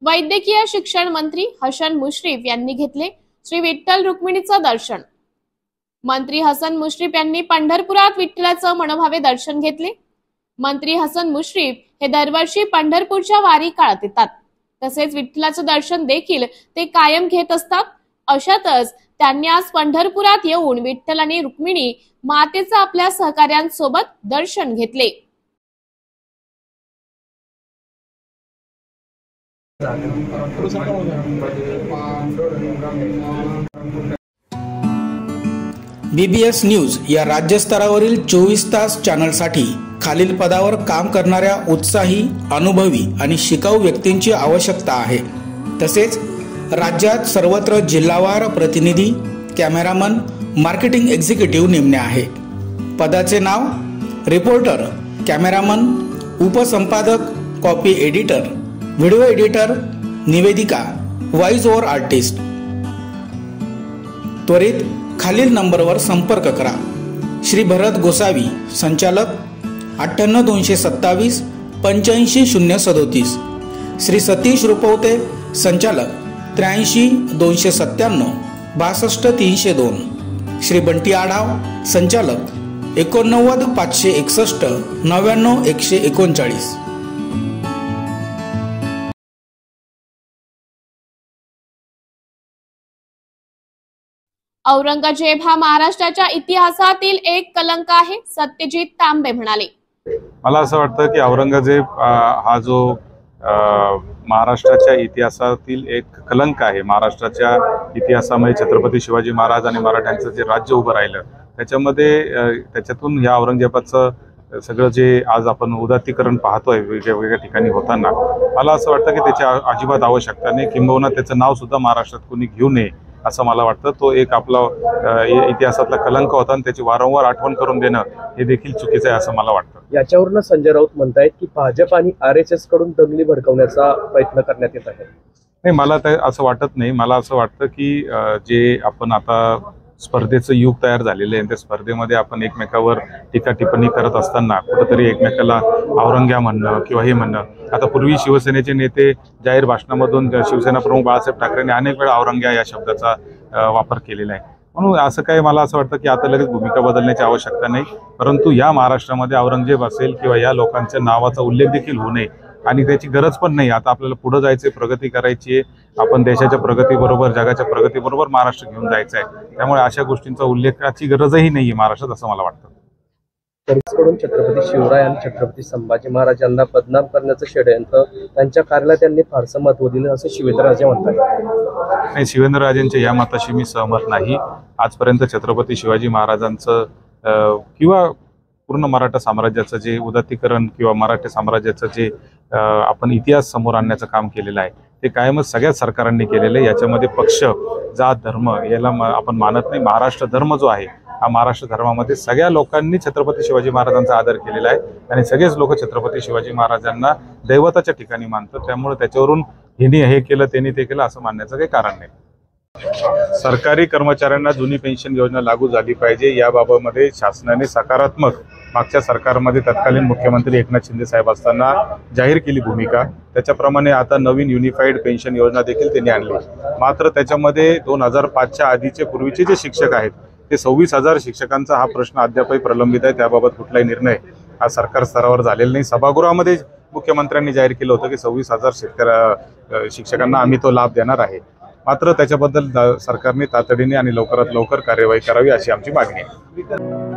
[SPEAKER 1] वैद्यकीय शिक्षण मंत्री हसन मुश्रीफ यांनी घेतले श्री विठ्ठल रुक्मिणीचं दर्शन. मंत्री हसन मुश्रीफ यांनी पंढरपुरात विठ्ठलाचं मनोभावे दर्शन घेतले. मंत्री हसन मुश्रीफ हे दरवर्षी पंढरपूरच्या वारी काळात येतात. तसेच विठ्ठलाचं दर्शन देखील ते कायम घेत असतात. अशातच त्यांनी आज पंढरपुरात येऊन विठ्ठल आणि रुक्मिणी मातेचं आपल्या सहकाऱ्यांसोबत दर्शन घेतले.
[SPEAKER 2] BBS न्यूज या राज्यस्तरावरील 24 तास चॅनलसाठी खालील पदावर काम करणाऱ्या उत्साही, अनुभवी आणि शिकाऊ व्यक्तींची आवश्यकता आहे. तसेच राज्यात सर्वत्र जिल्हावार प्रतिनिधी, कॅमेरामन, मार्केटिंग एक्झिक्युटिव्ह नेमणे आहे. पदाचे नाव: रिपोर्टर, कॅमेरामन, उपसंपादक, कॉपी एडिटर, व्हिडिओ एडिटर, निवेदिका, व्हॉइस ओव्हर आर्टिस्ट. त्वरित खालील नंबरवर संपर्क करा. श्री भरत गोसावी, संचालक, 98 227 85 037. श्री सतीश रुपवते, संचालक, 83 297 62 302. श्री बंटी आढाव, संचालक, 89 561 99 139.
[SPEAKER 1] औरंगजेब हा महाराष्ट्राच्या इतिहासातील एक कलंक आहे, सत्यजित तांबे म्हणाले.
[SPEAKER 16] मला असं वाटतं की औरंगजेब हा जो महाराष्ट्राच्या इतिहासातील एक कलंक आहे. महाराष्ट्राच्या इतिहासामध्ये छत्रपती शिवाजी महाराज आणि मराठ्यांचं जे राज्य उभं राहिलं त्याच्यातून ह्या औरंगजेबाचं सगळं जे आज आपण उदात्तीकरण पाहतोय वेगवेगळ्या ठिकाणी होताना, मला असं वाटतं की त्याची अजिबात आवश्यकता नाही. किंबहुना त्याचं नाव सुद्धा महाराष्ट्रात कोणी घेऊ नये असं मला वाटतं. तो एक आपला इतिहासातला कलंक होता आणि त्याची वारंवार आठवण करून देणं हे देखील चुकीचं आहे असं मला वाटतं.
[SPEAKER 14] याच्यावरनं संजय राऊत म्हणतायत की भाजप आणि RSS कडून दंगली भडकवण्याचा प्रयत्न करण्यात येत आहे.
[SPEAKER 16] नाही, मला असं वाटत नाही. मला असं वाटतं की जे आपण आता स्पर्धेचं युग तयार झालेलं आहे. त्या स्पर्धेमध्ये आपण एकमेकावर टीका टिप्पणी करत असताना कुठंतरी एकमेकाला औरंग्या म्हणणं किंवा हे म्हणणं, आता पूर्वी शिवसेनेचे नेते जाहीर भाषणामधून शिवसेना प्रमुख बाळासाहेब ठाकरेंनी अनेक वेळा औरंग्या या शब्दाचा वापर केलेला आहे. म्हणून असं काही मला असं वाटतं की आता लगेच भूमिका बदलण्याची आवश्यकता नाही, परंतु या महाराष्ट्रामध्ये औरंगजेब असेल किंवा या लोकांच्या नावाचा उल्लेख देखील होऊ नये आणि त्याची गरज पण नाही. आता आपल्याला पुढे जायचे, प्रगती करायची आहे, आपण देशाच्या प्रगतीबरोबर जगाच्या प्रगतीबरोबर महाराष्ट्र घेऊन जायचं आहे. त्यामुळे अशा गोष्टींचा उल्लेखाची गरजही नाही आहे महाराष्ट्रात, असं मला वाटतं.
[SPEAKER 17] काँग्रेसकडून छत्रपती शिवराय आणि छत्रपती संभाजी महाराजांना बदनाम करण्याचं षडयंत्र त्यांच्या कार्याला त्यांनी फारसं महत्त्व दिलं असं शिवेंद्रराजे म्हणतात.
[SPEAKER 16] नाही, शिवेंद्रराजेंच्या या मताशी मी सहमत नाही. आजपर्यंत छत्रपती शिवाजी महाराजांचं किंवा पूर्ण मराठा साम्राज्याचं जे उदात्तीकरण किंवा मराठा साम्राज्याचं जे आपण इतिहास समोर आणण्याचं काम केलेलं आहे ते कायमच सगळ्याच सरकारांनी केलेलं आहे. याच्यामध्ये पक्ष, जात, धर्म याला आपण मानत नाही. महाराष्ट्र धर्म जो आहे हा महाराष्ट्र धर्मामध्ये सगळ्या लोकांनी छत्रपती शिवाजी महाराजांचा आदर केलेला आहे आणि सगळेच लोक छत्रपती शिवाजी महाराजांना दैवताच्या ठिकाणी मानतात. त्यामुळे त्याच्यावरून हिने हे केलं त्यांनी ते केलं असं मानण्याचं काही कारण नाही. सरकारी कर्मचाऱ्यांना जुनी पेन्शन योजना लागू झाली पाहिजे याबाबतमध्ये शासनाने सकारात्मक मागच्या सरकारमध्ये तत्कालीन मुख्यमंत्री एकनाथ शिंदे साहेब असताना जाहीर केली भूमिका. त्याच्याप्रमाणे आता नवीन युनिफाईड पेन्शन योजना देखील त्यांनी आणली. मात्र त्याच्यामध्ये 2005च्या आधीचे पूर्वीचे जे शिक्षक आहेत ते 26,000 शिक्षकांचा हा प्रश्न अद्यापही प्रलंबित आहे. त्याबाबत कुठलाही निर्णय हा सरकार स्तरावर झालेला नाही. सभागृहामध्ये मुख्यमंत्र्यांनी जाहीर केलं होतं की 26,000 शिक्षकांना आम्ही तो लाभ देणार आहे. मात्र त्याच्याबद्दल सरकारने तातडीने आणि लवकरात लवकर कार्यवाही करावी अशी आमची मागणी आहे.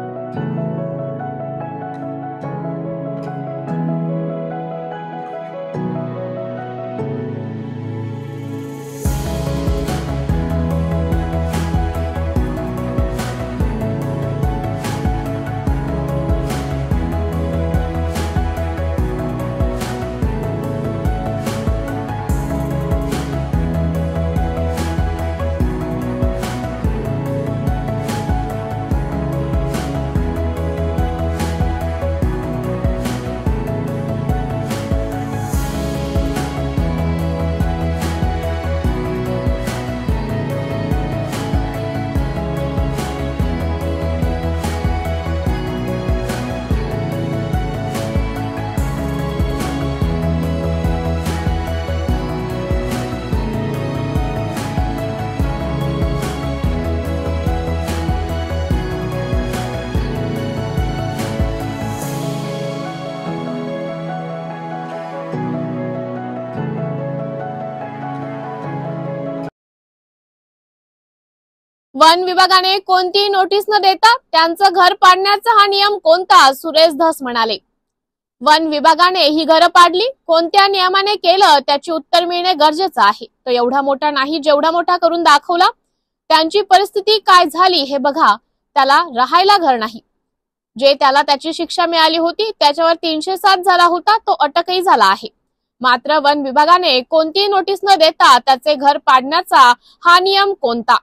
[SPEAKER 1] वन विभागाने कोणतीही नोटीस न देता त्यांचं घर पाडण्याचा हा नियम कोणता? सुरेश धस म्हणाले. वन विभागाने ही घरं पाडली, कोणत्या नियमाने केलं त्याची उत्तर मिळणे गरजेचं आहे. तो एवढा मोठा नाही जेवढा मोठा करून दाखवला. त्यांची परिस्थिती काय झाली हे बघा. त्याला राहायला घर नाही. जे त्याला त्याची शिक्षा मिळाली होती त्याच्यावर 307 झाला होता, तो अटकही झाला आहे. मात्र वन विभागाने कोणतीही नोटीस न देता त्याचे घर पाडण्याचा हा नियम कोणता?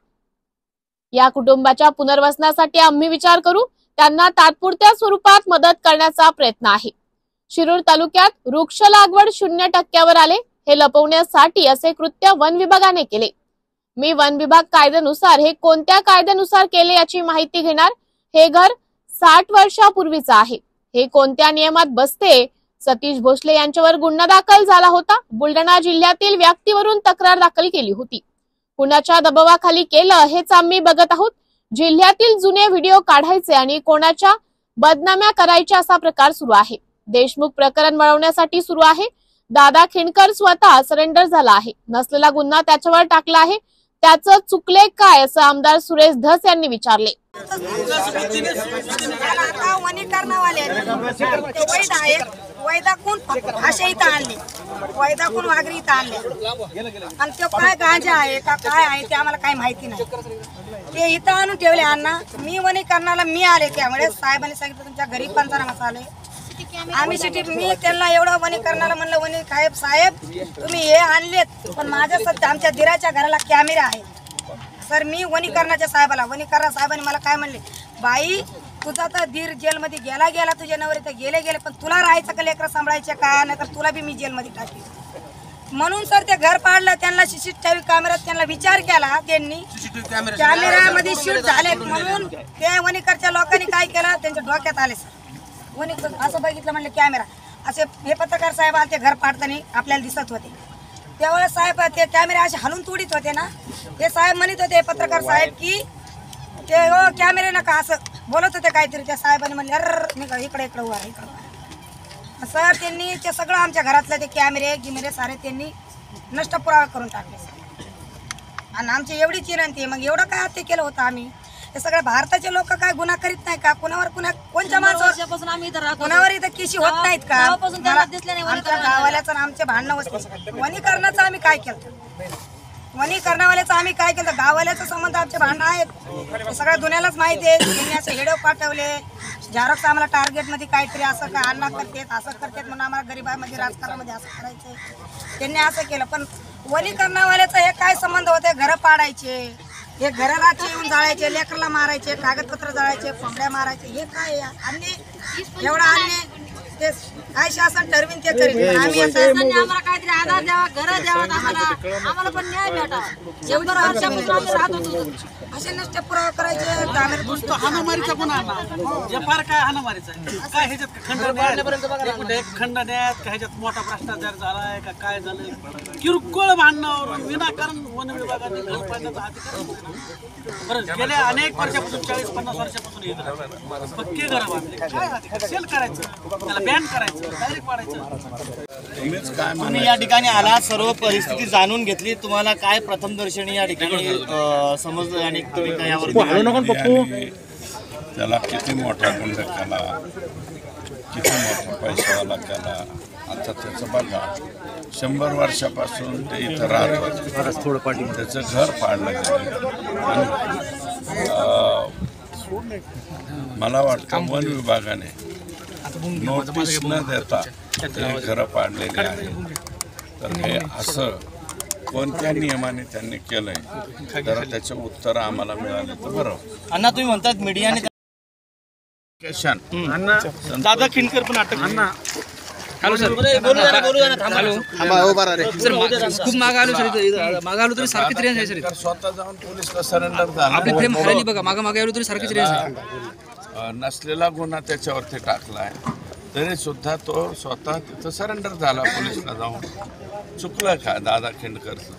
[SPEAKER 1] या कुटुंबाच्या पुनर्वसनासाठी आम्ही विचार करू. त्यांना तात्पुरत्या स्वरूपात मदत करण्याचा प्रयत्न आहे. शिरूर तालुक्यात वृक्ष लागवड 0% आले. हे लपवण्यासाठी असे कृत्य वन विभागाने केले. मी वन विभाग कायद्यानुसार हे कोणत्या कायद्यानुसार केले याची माहिती घेणार. हे घर 60 वर्षापूर्वीचं आहे. हे कोणत्या नियमात बसते? सतीश भोसले यांच्यावर गुन्हा दाखल झाला होता. बुलढाणा जिल्ह्यातील व्यक्तीवरून तक्रार दाखल केली होती. कुणाच्या दबावाखाली केलं हेच आम्ही बघत आहोत. जिल्ह्यातील जुने व्हिडिओ काढायचे आणि कोणाच्या बदनाम्या करायच्या असा प्रकार सुरू आहे. देशमुख प्रकरण वळवण्यासाठी सुरू आहे. दादा खिंडकर स्वतः सरेंडर झाला आहे. नसलेला गुन्हा त्याच्यावर टाकला आहे. त्याचं चुकले काय असं आमदार सुरेश धस यांनी विचारले.
[SPEAKER 18] वैदाकून असे इथं आणले, वैदाकून वाघरी इथं आणले आणि तो काय गांजा आहे का काय आहे ते आम्हाला काही माहिती नाही. ते इथं आणून ठेवले. अण्णा मी वनीकरणाला मी आले त्यामुळे साहेबांनी सांगितलं तुमच्या घरी पंचनामा चालू आहे. आम्ही सिटी मी त्यांना एवढं वनीकरणाला म्हणलं वनी साहेब तुम्ही हे आणलेत पण माझ्या सध्या आमच्या दिराच्या घराला कॅमेरा आहे. सर मी वनीकरणाच्या साहेबाला वनीकरण साहेबांनी मला काय म्हणले, बाई तुझा तर धीर जेलमध्ये गेला तुझे नवरे तर गेले पण तुला राहायचं का लेकरं सांभाळायचे का नाही तर तुला बी मी जेलमध्ये टाकेल. म्हणून सर ते घर पाडलं, त्यांना सीसीटीव्ही कॅमेऱ्यात त्यांना विचार केला, त्यांनी कॅमेऱ्यामध्ये शूट झाले म्हणून ते वणीकरच्या लोकांनी काय केलं, त्यांच्या डोक्यात आले सर. वणीकर असं बघितलं म्हणलं कॅमेरा, असे हे पत्रकार साहेब आले ते घर पाडताना आपल्याला दिसत होते. त्यावेळेस साहेब ते कॅमेरे असे हलून तोडीत होते ना, ते साहेब म्हणत होते पत्रकार साहेब की ते हो कॅमेरे नका असं बोलत होते काहीतरी. त्या साहेबांनी म्हणले अरे इकडे इकडे उभा इकडे. सर त्यांनी ते सगळं आमच्या घरातलं ते कॅमेरे गिमेरे सारे त्यांनी नष्ट पुरावा करून टाकले सर. आणि आमची एवढीच विनंती, मग एवढं काय हत्या केलं होतं आम्ही? हे सगळे भारताचे लोक काय गुन्हा करीत नाही का? कुणावर कोणत्या माणसापासून आम्ही इथं कुणावर इथं केशी होत नाहीत का? आमच्या गावाल्याचं आमचे भांडणं होते. वनीकरणाचं आम्ही काय केलं? वनीकरणावाल्याचं आम्ही काय केलं? गावाल्याचा संबंध आमचे भांडणं आहेत, हे सगळ्या दुनियालाच माहिती आहे. त्यांनी असे व्हिडिओ पाठवले, झेरॉक्स आम्हाला टार्गेटमध्ये काहीतरी असं काय अण्णा करतात असं करतात म्हणून आम्हाला गरीबामध्ये राजकारणामध्ये असं करायचं त्यांनी असं केलं. पण वनीकरणावाल्याचं हे काय संबंध होते? घरं पाडायचे, हे घराला येऊन जाळायचे, लेकरला मारायचे, कागदपत्र जाळायचे, कोंबड्या मारायचे, हे काय अन्याय? एवढा अन्याय ते काय शासन ठरवीन ते करीन. आम्ही आम्हाला काहीतरी आधार द्यावा, घरं द्यावा, आम्हाला पण न्याय भेटा. 100 वर्षापासून आम्ही राहत होतो, असे नष्ट पुरावा करायचे.
[SPEAKER 19] हाणामारीचा गुन्हा फार काय हाणामारीचा काय ह्याच्यात खंडण्यात का ह्याच्यात मोठा भ्रष्टाचार झालाय का काय झालंय? किरकोळ भांडणावर विनाकारण वन विभागाने घर पाडण्याचा अधिकार बरं गेल्या अनेक वर्षापासून 40-50 वर्षापासून येत पक्के घर बांधले, काय सेल करायचं, त्याला बॅन करायचं, डायरेक्ट पाडायचं.
[SPEAKER 20] तुम्ही या ठिकाणी आला, सर्व परिस्थिती जाणून घेतली, तुम्हाला काय प्रथमदर्शनी या ठिकाणी समजलं आणि तुम्ही काय यावर
[SPEAKER 21] त्याला किती मोठा गुन्हा केला, किती मोठा पैशावाला केला, आता त्याचं बघा 100 वर्षापासून ते इथं राहत होते, त्याचं घर पाडलं गेलं. आणि मला वाटतं वन विभागाने नोटीस न देता ते घरं पाडलेली आहे. तर हे असं कोणत्या नियमाने त्यांनी केलंय तर त्याचं उत्तर आम्हाला मिळालं तर बरं.
[SPEAKER 20] अण्णा तुम्ही म्हणतात मीडियाने
[SPEAKER 19] दादा खिंडकर पण अटक.
[SPEAKER 20] हॅलो सर, खूप माग आलो सर, माग आलो तरी सारखीच रेंज आहे सर.
[SPEAKER 21] स्वतः जाऊन पोलिसला सरेंडर झाला,
[SPEAKER 20] आपली फ्रेम खाली बघा, मागे आलो तरी सारखीच रेंज आहे.
[SPEAKER 21] नसलेला गुन्हा त्याच्यावरती टाकलाय तरी सुद्धा तो स्वतः तिथं सरेंडर झाला पोलिसला जाऊन. चुकलं का दादा खिंडकरचं?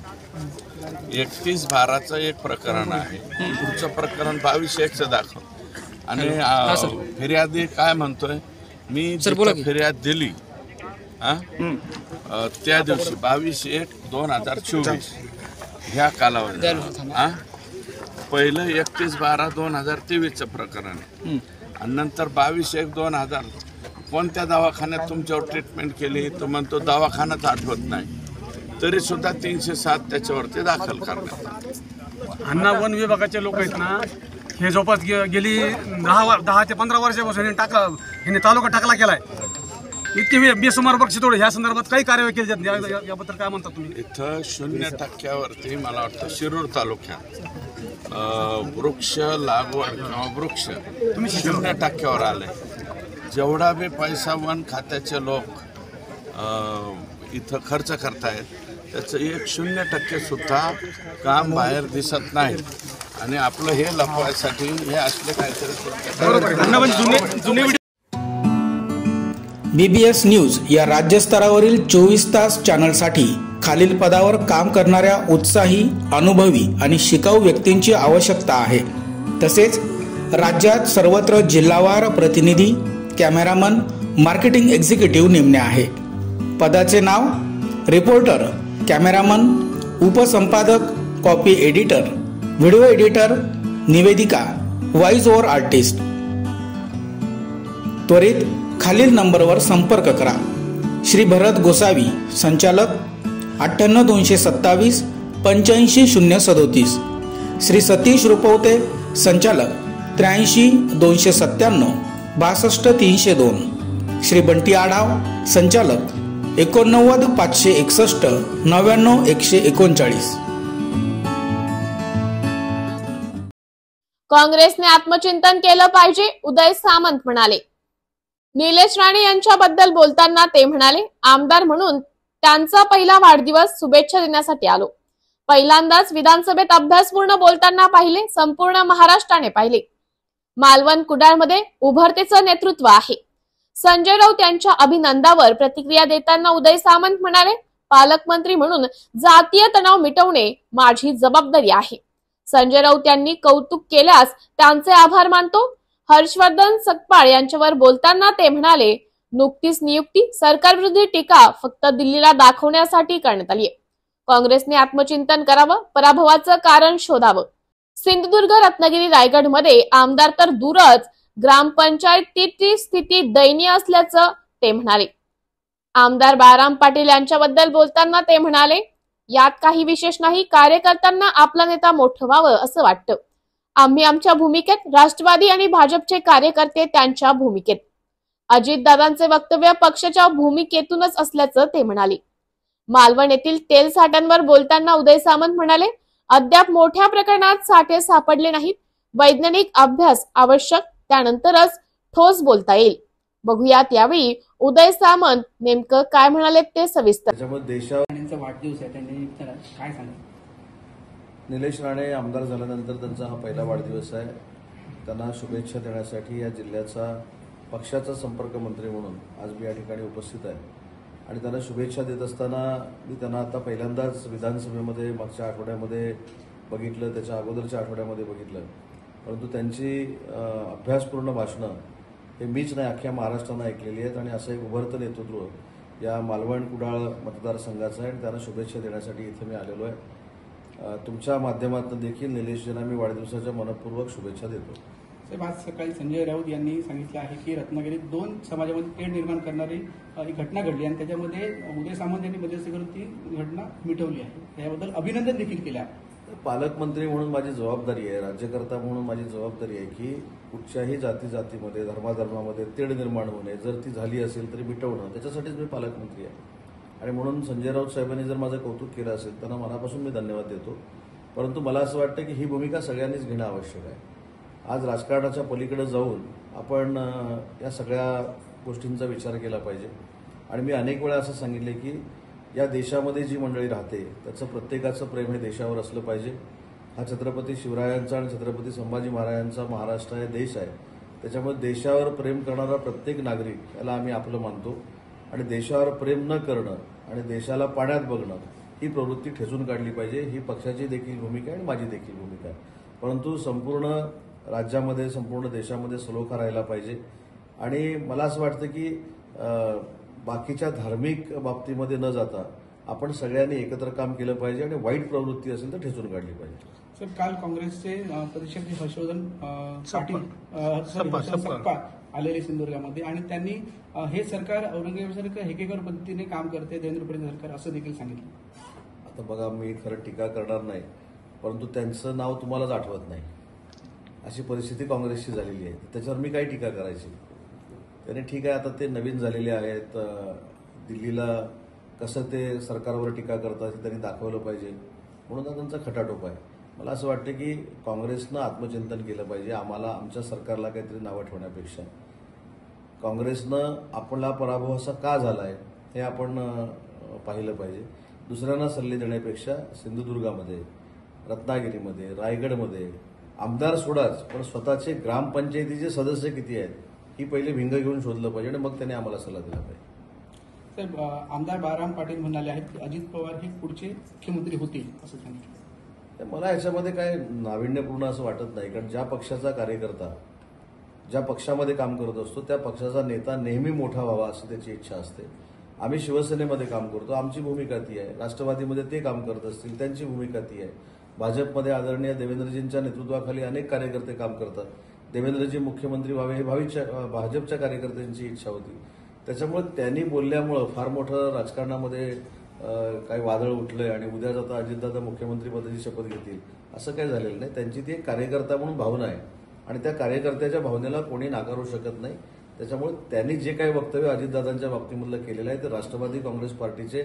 [SPEAKER 21] 31/12चं एक प्रकरण आहे, पुढचं प्रकरण 22/1चं दाखव. आणि फिर्यादी काय म्हणतोय, मी फिर्याद दिली त्या दिवशी 22/1/2024 ह्या कालावधीत पहिलं 31/12/2023चं प्रकरण आहे आणि नंतर 22/1/2000 कोणत्या दवाखान्यात तुमच्यावर ट्रीटमेंट केली तर म्हणतो दवाखानाच आठवत नाही, तरी सुद्धा 307 त्याच्यावरती दाखल करण्यात.
[SPEAKER 19] अण्णा वन विभागाचे लोक आहेत ना, हे जवळपास गेली 10 ते 15 वर्षापासून ह्याने तालुका टाकला केलाय. इतके बेसुमार बक्षी तोड ह्या संदर्भात काही कार्यवाही केली जात, याबद्दल काय म्हणता तुम्ही?
[SPEAKER 21] इथं 0% मला वाटतं शिरूर तालुक्यात वृक्ष लागवड किंवा वृक्ष 0% आले. जेवढा बी पैसा वन खात्याचे लोक इथं खर्च करतायत त्याचं 0% सुद्धा काम बाहेर दिसत नाही. आणि आपलं हे लपवायसाठी हे असले काहीतरी.
[SPEAKER 2] BBS न्यूज या राज्यस्तरावरील 24 तास चॅनलसाठी खालील पदावर काम करणाऱ्या उत्साही, अनुभवी आणि शिकाऊ व्यक्तींची आवश्यकता आहे. तसेच राज्यात सर्वत्र जिल्हावार प्रतिनिधी, कॅमेरामन, मार्केटिंग एक्झिक्युटिव्ह नेमणे आहे. पदाचे नाव: रिपोर्टर, कॅमेरामन, उपसंपादक, कॉपी एडिटर, व्हिडिओ एडिटर, निवेदिका, व्हॉइस ओव्हर आर्टिस्ट. त्वरित खालील नंबरवर संपर्क करा. श्री भरत गोसावी, संचालक, 98 227 85 037. श्री सतीश रुपवते, संचालक, 83 297 62 302. श्री बंटी आढाव, संचालक, 89 561 99 139.
[SPEAKER 1] काँग्रेसने आत्मचिंतन केलं पाहिजे, उदय सामंत म्हणाले. निलेश राणे यांच्याबद्दल बोलताना ते म्हणाले, आमदार म्हणून त्यांचा पहिला वाढदिवस शुभेच्छा देण्यासाठी आलो. पहिल्यांदाच विधानसभेत अभ्यासपूर्ण बोलताना पाहिले, संपूर्ण महाराष्ट्राने पाहिले. मालवण कुडाळमध्ये उभरतेचं नेतृत्व आहे. संजय राऊत यांच्या अभिनंदावर प्रतिक्रिया देताना उदय सामंत म्हणाले, पालकमंत्री म्हणून जातीय तणाव मिटवणे माझी जबाबदारी आहे. संजय राऊत यांनी कौतुक केल्यास त्यांचे आभार मानतो. हर्षवर्धन सकपाळ यांच्यावर बोलताना ते म्हणाले, नुकतीच नियुक्ती, सरकारविरोधी टीका फक्त दिल्लीला दाखवण्यासाठी करण्यात आली आहे. काँग्रेसने आत्मचिंतन करावं, पराभवाचं कारण शोधावं. सिंधुदुर्ग, रत्नागिरी, रायगड मध्ये आमदार तर दूरच, ग्रामपंचायतीची स्थिती दयनीय असल्याचं ते म्हणाले. आमदार बाळाराम पाटील यांच्याबद्दल बोलताना ते म्हणाले, यात काही विशेष नाही, कार्यकर्त्यांना आपला नेता मोठं व्हावं असं वाटतं. आम्ही आमच्या भूमिकेत, राष्ट्रवादी आणि भाजपचे कार्यकर्ते त्यांच्या भूमिकेत. अजितदादांचे वक्तव्य पक्षाच्या भूमिकेतूनच असल्याचं ते म्हणाले. मालवण येथील तेल साठ्यांवर बोलताना उदय सामंत म्हणाले, अद्याप मोठ्या प्रमाणात साठे सापडले नाहीत. वैज्ञानिक अभ्यास आवश्यक, त्यानंतरच ठोस बोलता येईल. बघूयात यावेळी उदय सामंत नेमकं काय म्हणाले ते सविस्तर.
[SPEAKER 4] त्यांचा वाढदिवस आहे, त्यांनी काय सांगा.
[SPEAKER 22] निलेश राणे आमदार झाल्यानंतर त्यांचा हा पहिला वाढदिवस आहे. त्यांना शुभेच्छा देण्यासाठी या जिल्ह्याचा पक्षाचा संपर्क मंत्री म्हणून आज मी या ठिकाणी उपस्थित आहे. आणि त्यांना शुभेच्छा देत असताना मी त्यांना आता पहिल्यांदाच विधानसभेमध्ये मागच्या आठवड्यामध्ये बघितलं, त्याच्या अगोदरच्या आठवड्यामध्ये बघितलं. परंतु त्यांची अभ्यासपूर्ण भाषणं हे मीच नाही, अख्ख्या महाराष्ट्रानं ऐकलेली आहेत. आणि असं एक उभरतं नेतृत्व या मालवण कुडाळ मतदारसंघाचं आहे. आणि त्यांना शुभेच्छा देण्यासाठी इथे मी आलेलो आहे. तुमच्या माध्यमातून देखील निलेशजींना मी वाढदिवसाच्या मनपूर्वक शुभेच्छा देतो.
[SPEAKER 4] साहेब, आज सकाळी संजय राऊत यांनी सांगितलं आहे की रत्नागिरीत 2 समाजामध्ये तेढ निर्माण करणारी एक घटना घडली आणि त्याच्यामध्ये उदय सामंत यांनी मध्यस्थी करून ती घटना मिटवली आहे. याबद्दल अभिनंदन देखील केलं आहे.
[SPEAKER 22] पालकमंत्री म्हणून माझी जबाबदारी आहे, राज्यकर्ता म्हणून माझी जबाबदारी आहे की कुठच्याही जातीमध्ये, धर्माधर्मामध्ये तेढ निर्माण होणे, जर ती झाली असेल तरी मिटवणं, त्याच्यासाठीच मी पालकमंत्री आहे. आणि म्हणून संजय राऊत साहेबांनी जर माझं कौतुक केलं असेल त्यांना मनापासून मी धन्यवाद देतो. परंतु मला असं वाटतं की ही भूमिका सगळ्यांनीच घेणं आवश्यक आहे. आज राजकारणाच्या पलीकडे जाऊन आपण या सगळ्या गोष्टींचा विचार केला पाहिजे. आणि मी अनेक वेळा असं सांगितले की या देशामध्ये जी मंडळी राहते त्याचं प्रत्येकाचं प्रेम हे देशावर असलं पाहिजे. हा छत्रपती शिवरायांचा आणि छत्रपती संभाजी महाराजांचा महाराष्ट्र हे देश आहे. त्याच्यामुळे देशावर प्रेम करणारा प्रत्येक नागरिक याला आम्ही आपलं मानतो. आणि देशावर प्रेम न करणं आणि देशाला पाण्यात बघणं ही प्रवृत्ती ठेचून काढली पाहिजे. ही पक्षाची देखील भूमिका आहे आणि माझी देखील भूमिका आहे. परंतु संपूर्ण राज्यामध्ये, संपूर्ण देशामध्ये सलोखा राहिला पाहिजे. आणि मला असं वाटतं की बाकीच्या धार्मिक बाबतीमध्ये न जाता आपण सगळ्यांनी एकत्र काम केलं पाहिजे आणि वाईट प्रवृत्ती असेल तर ठेचून काढली पाहिजे.
[SPEAKER 4] सर, काल काँग्रेसचे प्रदेशाध्यक्ष हर्षवर्धन पाटील आलेले सिंधुदुर्गामध्ये आणि त्यांनी हे सरकार औरंगजेबासारखं हेकेकर पद्धतीने काम करते, देवेंद्र फडणवीस सरकार, असं देखील सांगितलं.
[SPEAKER 22] आता बघा, मी खरं टीका करणार नाही, परंतु त्यांचं नाव तुम्हालाच आठवत नाही अशी परिस्थिती काँग्रेसची झालेली आहे. त्याच्यावर मी काही टीका करायची. त्याने ठीक आहे, आता ते नवीन झालेले आहेत, दिल्लीला कसं ते सरकारवर टीका करतात हे त्यांनी दाखवलं पाहिजे, म्हणून हा त्यांचा खटाटोप आहे. मला असं वाटतं की काँग्रेसनं आत्मचिंतन केलं पाहिजे. आम्हाला, आमच्या सरकारला काहीतरी नावं ठेवण्यापेक्षा काँग्रेसनं आपला पराभव असा का झाला आहे हे आपण पाहिलं पाहिजे. दुसऱ्यांना सल्ले देण्यापेक्षा सिंधुदुर्गामध्ये, रत्नागिरीमध्ये, रायगडमध्ये आमदार सोडाच, पण स्वतःचे ग्रामपंचायतीचे सदस्य किती आहेत ही पहिले भिंग घेऊन शोधलं पाहिजे आणि मग त्याने आम्हाला सल्ला दिला पाहिजे.
[SPEAKER 4] साहेब, आमदार बाळाराम पाटील म्हणाले आहेत की अजित पवार हे पुढचे मुख्यमंत्री होतील असं सांगितलं.
[SPEAKER 22] मला याच्यामध्ये काय नाविन्यपूर्ण असं वाटत नाही. कारण ज्या पक्षाचा कार्यकर्ता ज्या पक्षामध्ये काम करत असतो त्या पक्षाचा नेता नेहमी मोठा व्हावा अशी त्याची इच्छा असते. आम्ही शिवसेनेमध्ये काम करतो, आमची भूमिका ती आहे. राष्ट्रवादीमध्ये ते काम करत असतील, त्यांची भूमिका ती आहे. भाजपमध्ये आदरणीय देवेंद्रजींच्या नेतृत्वाखाली अनेक कार्यकर्ते काम करतात. देवेंद्रजी मुख्यमंत्री व्हावे ही भाजपच्या कार्यकर्त्यांची इच्छा होती. त्याच्यामुळे त्यांनी बोलल्यामुळं फार मोठं राजकारणामध्ये काही वादळ उठलंय आणि उद्या जाता अजितदादा मुख्यमंत्रीपदाची शपथ घेतील असं काही झालेलं नाही. त्यांची ती एक कार्यकर्ता म्हणून भावना आहे आणि त्या कार्यकर्त्याच्या भावनेला कोणी नाकारू शकत नाही. त्याच्यामुळे त्यांनी जे काही वक्तव्य अजितदादांच्या बाबतीमधलं केलेलं आहे ते राष्ट्रवादी काँग्रेस पार्टीचे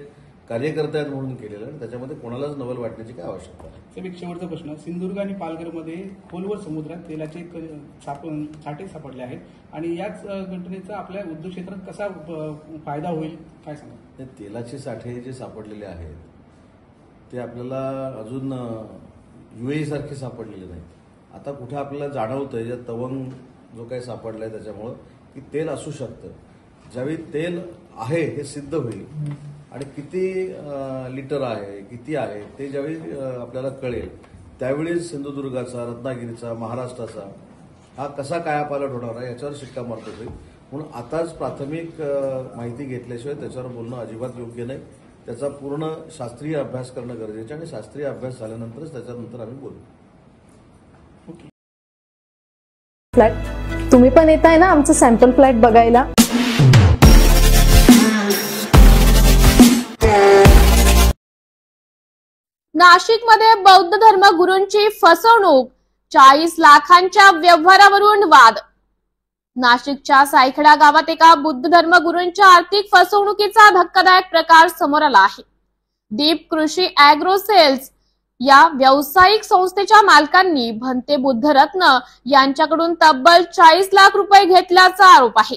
[SPEAKER 22] कार्यकर्ते आहेत म्हणून केलेलं आहे. त्याच्यामध्ये कोणालाच नवल वाटण्याची काय आवश्यकता आहे.
[SPEAKER 4] एक शेवटचा प्रश्न, सिंधुदुर्ग आणि पालघरमध्ये खोलवर समुद्रात तेलाचे साठे सापडले आहेत आणि याच घटनेचा आपल्या उद्योग क्षेत्रात कसा फायदा होईल काय सांगा.
[SPEAKER 22] तेलाचे साठे जे सापडलेले आहेत ते आपल्याला अजून UAE सारखे सापडलेले नाहीत. आता कुठे आपल्याला जाणवतंय या तवंग जो काही सापडलाय त्याच्यामुळं की तेल असू शकतं. ज्यावेळी तेल आहे हे सिद्ध होईल आणि किती लिटर आहे किती आहे ते ज्यावेळी आपल्याला कळेल त्यावेळी सिंधुदुर्गाचा, रत्नागिरीचा, महाराष्ट्राचा हा कसा कायापालट होणार आहे याच्यावर शिक्कामोर्तब होईल. म्हणून आताच प्राथमिक माहिती घेतल्याशिवाय त्याच्यावर बोलणं अजिबात योग्य नाही. त्याचा पूर्ण शास्त्रीय अभ्यास करणं गरजेचं आहे आणि शास्त्रीय अभ्यास झाल्यानंतरच त्याच्यानंतर आम्ही बोलू.
[SPEAKER 9] फ्लॅट तुम्ही पण येताय ना आमचं सॅम्पल फ्लॅट बघायला.
[SPEAKER 1] नाशिकमध्ये बौद्ध धर्मगुरूंची फसवणूक, 40 लाखांच्या व्यवहारावरून वाद. नाशिकच्या सायखेडा गावात एका बुद्ध धर्मगुरूंच्या आर्थिक फसवणुकीचा धक्कादायक प्रकार समोर आला आहे. दीप कृषी अॅग्रो सेल्स या व्यावसायिक संस्थेच्या मालकांनी भंते बुद्धरत्न यांच्याकडून तब्बल 40 लाख रुपये घेतल्याचा आरोप आहे.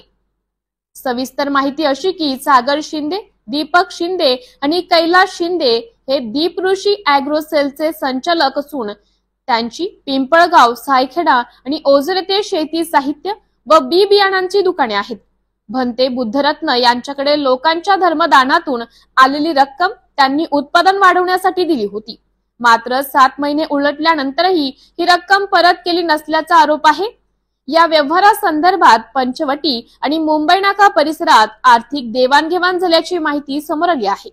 [SPEAKER 1] सविस्तर माहिती अशी की सागर शिंदे, दीपक शिंदे आणि कैलास शिंदे हे दीप ऋषी अॅग्रो सेलचे संचालक असून त्यांची पिंपळगाव, सायखेडा आणि ओझर येथे शेती साहित्य व बी बियाणांची दुकाने आहेत. भंते बुद्धरत्न यांच्याकडे लोकांच्या धर्मदानातून आलेली रक्कम त्यांनी उत्पादन वाढवण्यासाठी दिली होती. मात्र 7 महिने उलटल्यानंतरही ही रक्कम परत केली नसल्याचा आरोप आहे. या व्यवहारासंदर्भात पंचवटी आणि मुंबई नाका परिसरात आर्थिक देवाणघेवाण झाल्याची माहिती समोर आली आहे.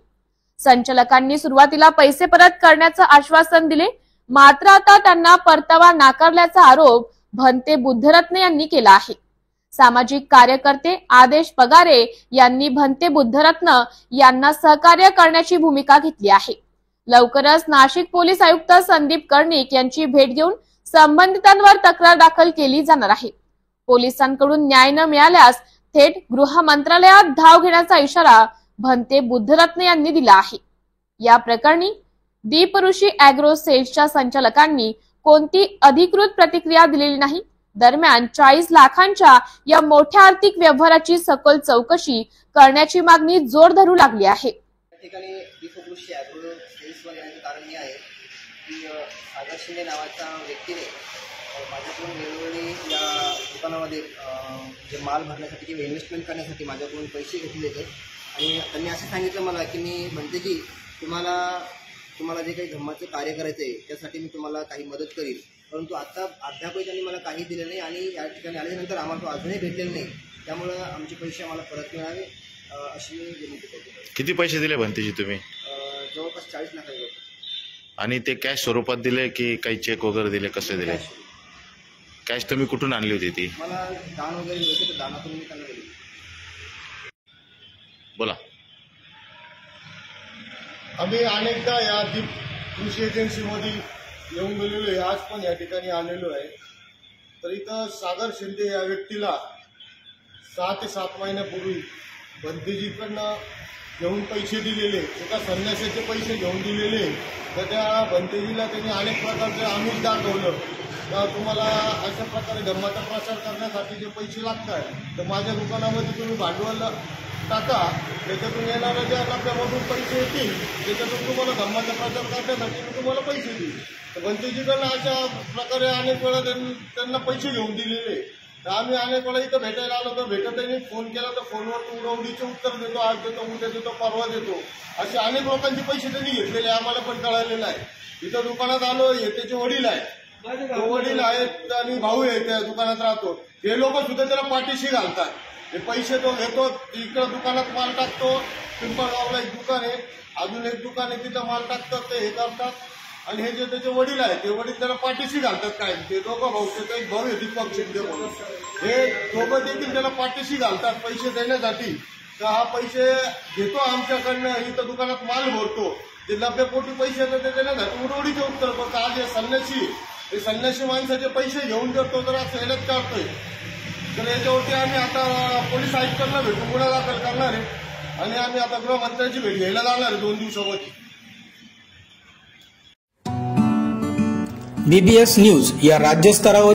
[SPEAKER 1] संचालकांनी सुरुवातीला पैसे परत करण्याचं आश्वासन दिले, मात्र आता त्यांना परतावा नाकारल्याचा आरोप भंते बुद्धरत्न यांनी केला आहे. सामाजिक कार्यकर्ते आदेश पगारे यांनी भंते बुद्धरत्न यांना सहकार्य करण्याची भूमिका घेतली आहे. लवकरच नाशिक पोलीस आयुक्त संदीप कर्णिक यांची भेट घेऊन संबंधितांवर तक्रार दाखल केली जाणार आहे. पोलिसांकडून न्याय न मिळाल्यास थेट गृह मंत्रालयात धाव घेण्याचा इशारा भंते बुद्धरत्न यांनी दिला आहे. या प्रकरणी दीप ऋषी अॅग्रो सेल्सच्या संचालकांनी कोणती अधिकृत प्रतिक्रिया दिलेली नाही. दरम्यान 40 लाखांच्या या मोठ्या आर्थिक व्यवहाराची सखोल चौकशी करण्याची मागणी जोर धरू लागली आहे.
[SPEAKER 5] ठिकाणी दीप ऋषी अॅग्रो सेल्सवर येण्याचं कारण हे आहे की सागर शिंदे नावाच्या व्यक्तीने माझ्याकडून वेळोवेळी या दुकानामध्ये जे माल भरण्यासाठी किंवा इन्व्हेस्टमेंट करण्यासाठी माझ्याकडून पैसे घेतले होते आणि त्यांनी असं सांगितलं मला की मी म्हणते की तुम्हाला जे काही धम्माचं कार्य करायचं आहे त्यासाठी मी तुम्हाला काही मदत करील. परंतु आता अद्यापही त्यांनी मला काही दिलं नाही आणि या ठिकाणी आल्यानंतर आम्हाला तो अजूनही भेटलेला नाही. त्यामुळं आमचे पैसे आम्हाला परत मिळावे अशी मी विनंती करतो.
[SPEAKER 6] किती पैसे दिले भंतेजी तुम्ही?
[SPEAKER 5] जवळपास 40 लाख.
[SPEAKER 6] आणि ते कॅश स्वरूपात दिले की काही चेक वगैरे दिले, कसे दिले? कॅश तुम्ही कुठून आणली होती ती?
[SPEAKER 5] मला दान वगैरे दिलं तर दानातून मी त्यांना दिली.
[SPEAKER 6] बोला.
[SPEAKER 7] आम्ही अनेकदा या दीप कृषी एजन्सीमध्ये येऊन गेलेलो आहे, आज पण या ठिकाणी आलेलो आहे. तर इथं सागर शिंदे या व्यक्तीला 6 ते 7 महिन्यापूर्वी भंतेजीकडनं घेऊन पैसे दिलेले, एका संन्यासाचे पैसे घेऊन दिलेले. तर त्या भंतेजीला त्यांनी अनेक प्रकारचे आमिष दाखवलं का तुम्हाला अशा प्रकारे धर्माचा प्रचार करण्यासाठी जे पैसे लागतात तर माझ्या दुकानामध्ये तुम्ही भांडवल टाका, त्याच्यातून येणाऱ्या ज्या नफ्यामधून पैसे येतील त्याच्यातून तुम्हाला धर्माचा प्रचार करण्यासाठी मी तुम्हाला पैसे देईल. तर भंतेजीकडनं अशा प्रकारे अनेक वेळा त्यांना पैसे घेऊन दिलेले. तर आम्ही अनेक वेळा इथं भेटायला आलो तर भेटताना फोन केला तर फोनवर उडवडीचे उत्तर देतो, आज देतो, उद्या देतो, परवा देतो, असे अनेक लोकांचे पैसे त्यांनी घेतलेले आम्हाला पण कळालेलं आहे. इथं दुकानात आलो, हे त्याचे वडील आहेत, वडील आहेत आणि भाऊ आहे त्या दुकानात राहतो, हे लोक सुद्धा त्याला पाठीशी घालतात. हे पैसे तो घेतो, इकडं दुकानात माल टाकतो, पिंपळगावला एक दुकान आहे, अजून एक दुकान आहे, तिथं माल टाकतात, ते हे करतात. आणि हे जे त्याचे वडील आहेत ते वडील त्याला पाठीशी घालतात. काय ते दोघं भाऊ, ते काही भाऊ आहे दीपक शिंदे म्हणून, हे दोघं देखील त्याला पाठीशी घालतात पैसे देण्यासाठी. तर हा पैसे घेतो आमच्याकडनं, इथं दुकानात माल भरतो, ते 90 कोटी पैसे ते देण्यासाठी उडवडीचे उत्तर करतो. आज हे संन्यासी माणसाचे पैसे घेऊन देतो तर आज हेडत काढतोय. तर याच्यावरती आम्ही आता पोलीस आयुक्तांना भेटून गुन्हा दाखल करणार आहे आणि आम्ही आता गृहमंत्र्यांची भेट घ्यायला जाणार आहे 2 दिवसामध्ये.
[SPEAKER 2] BBS न्यूज या राज्यस्तरावर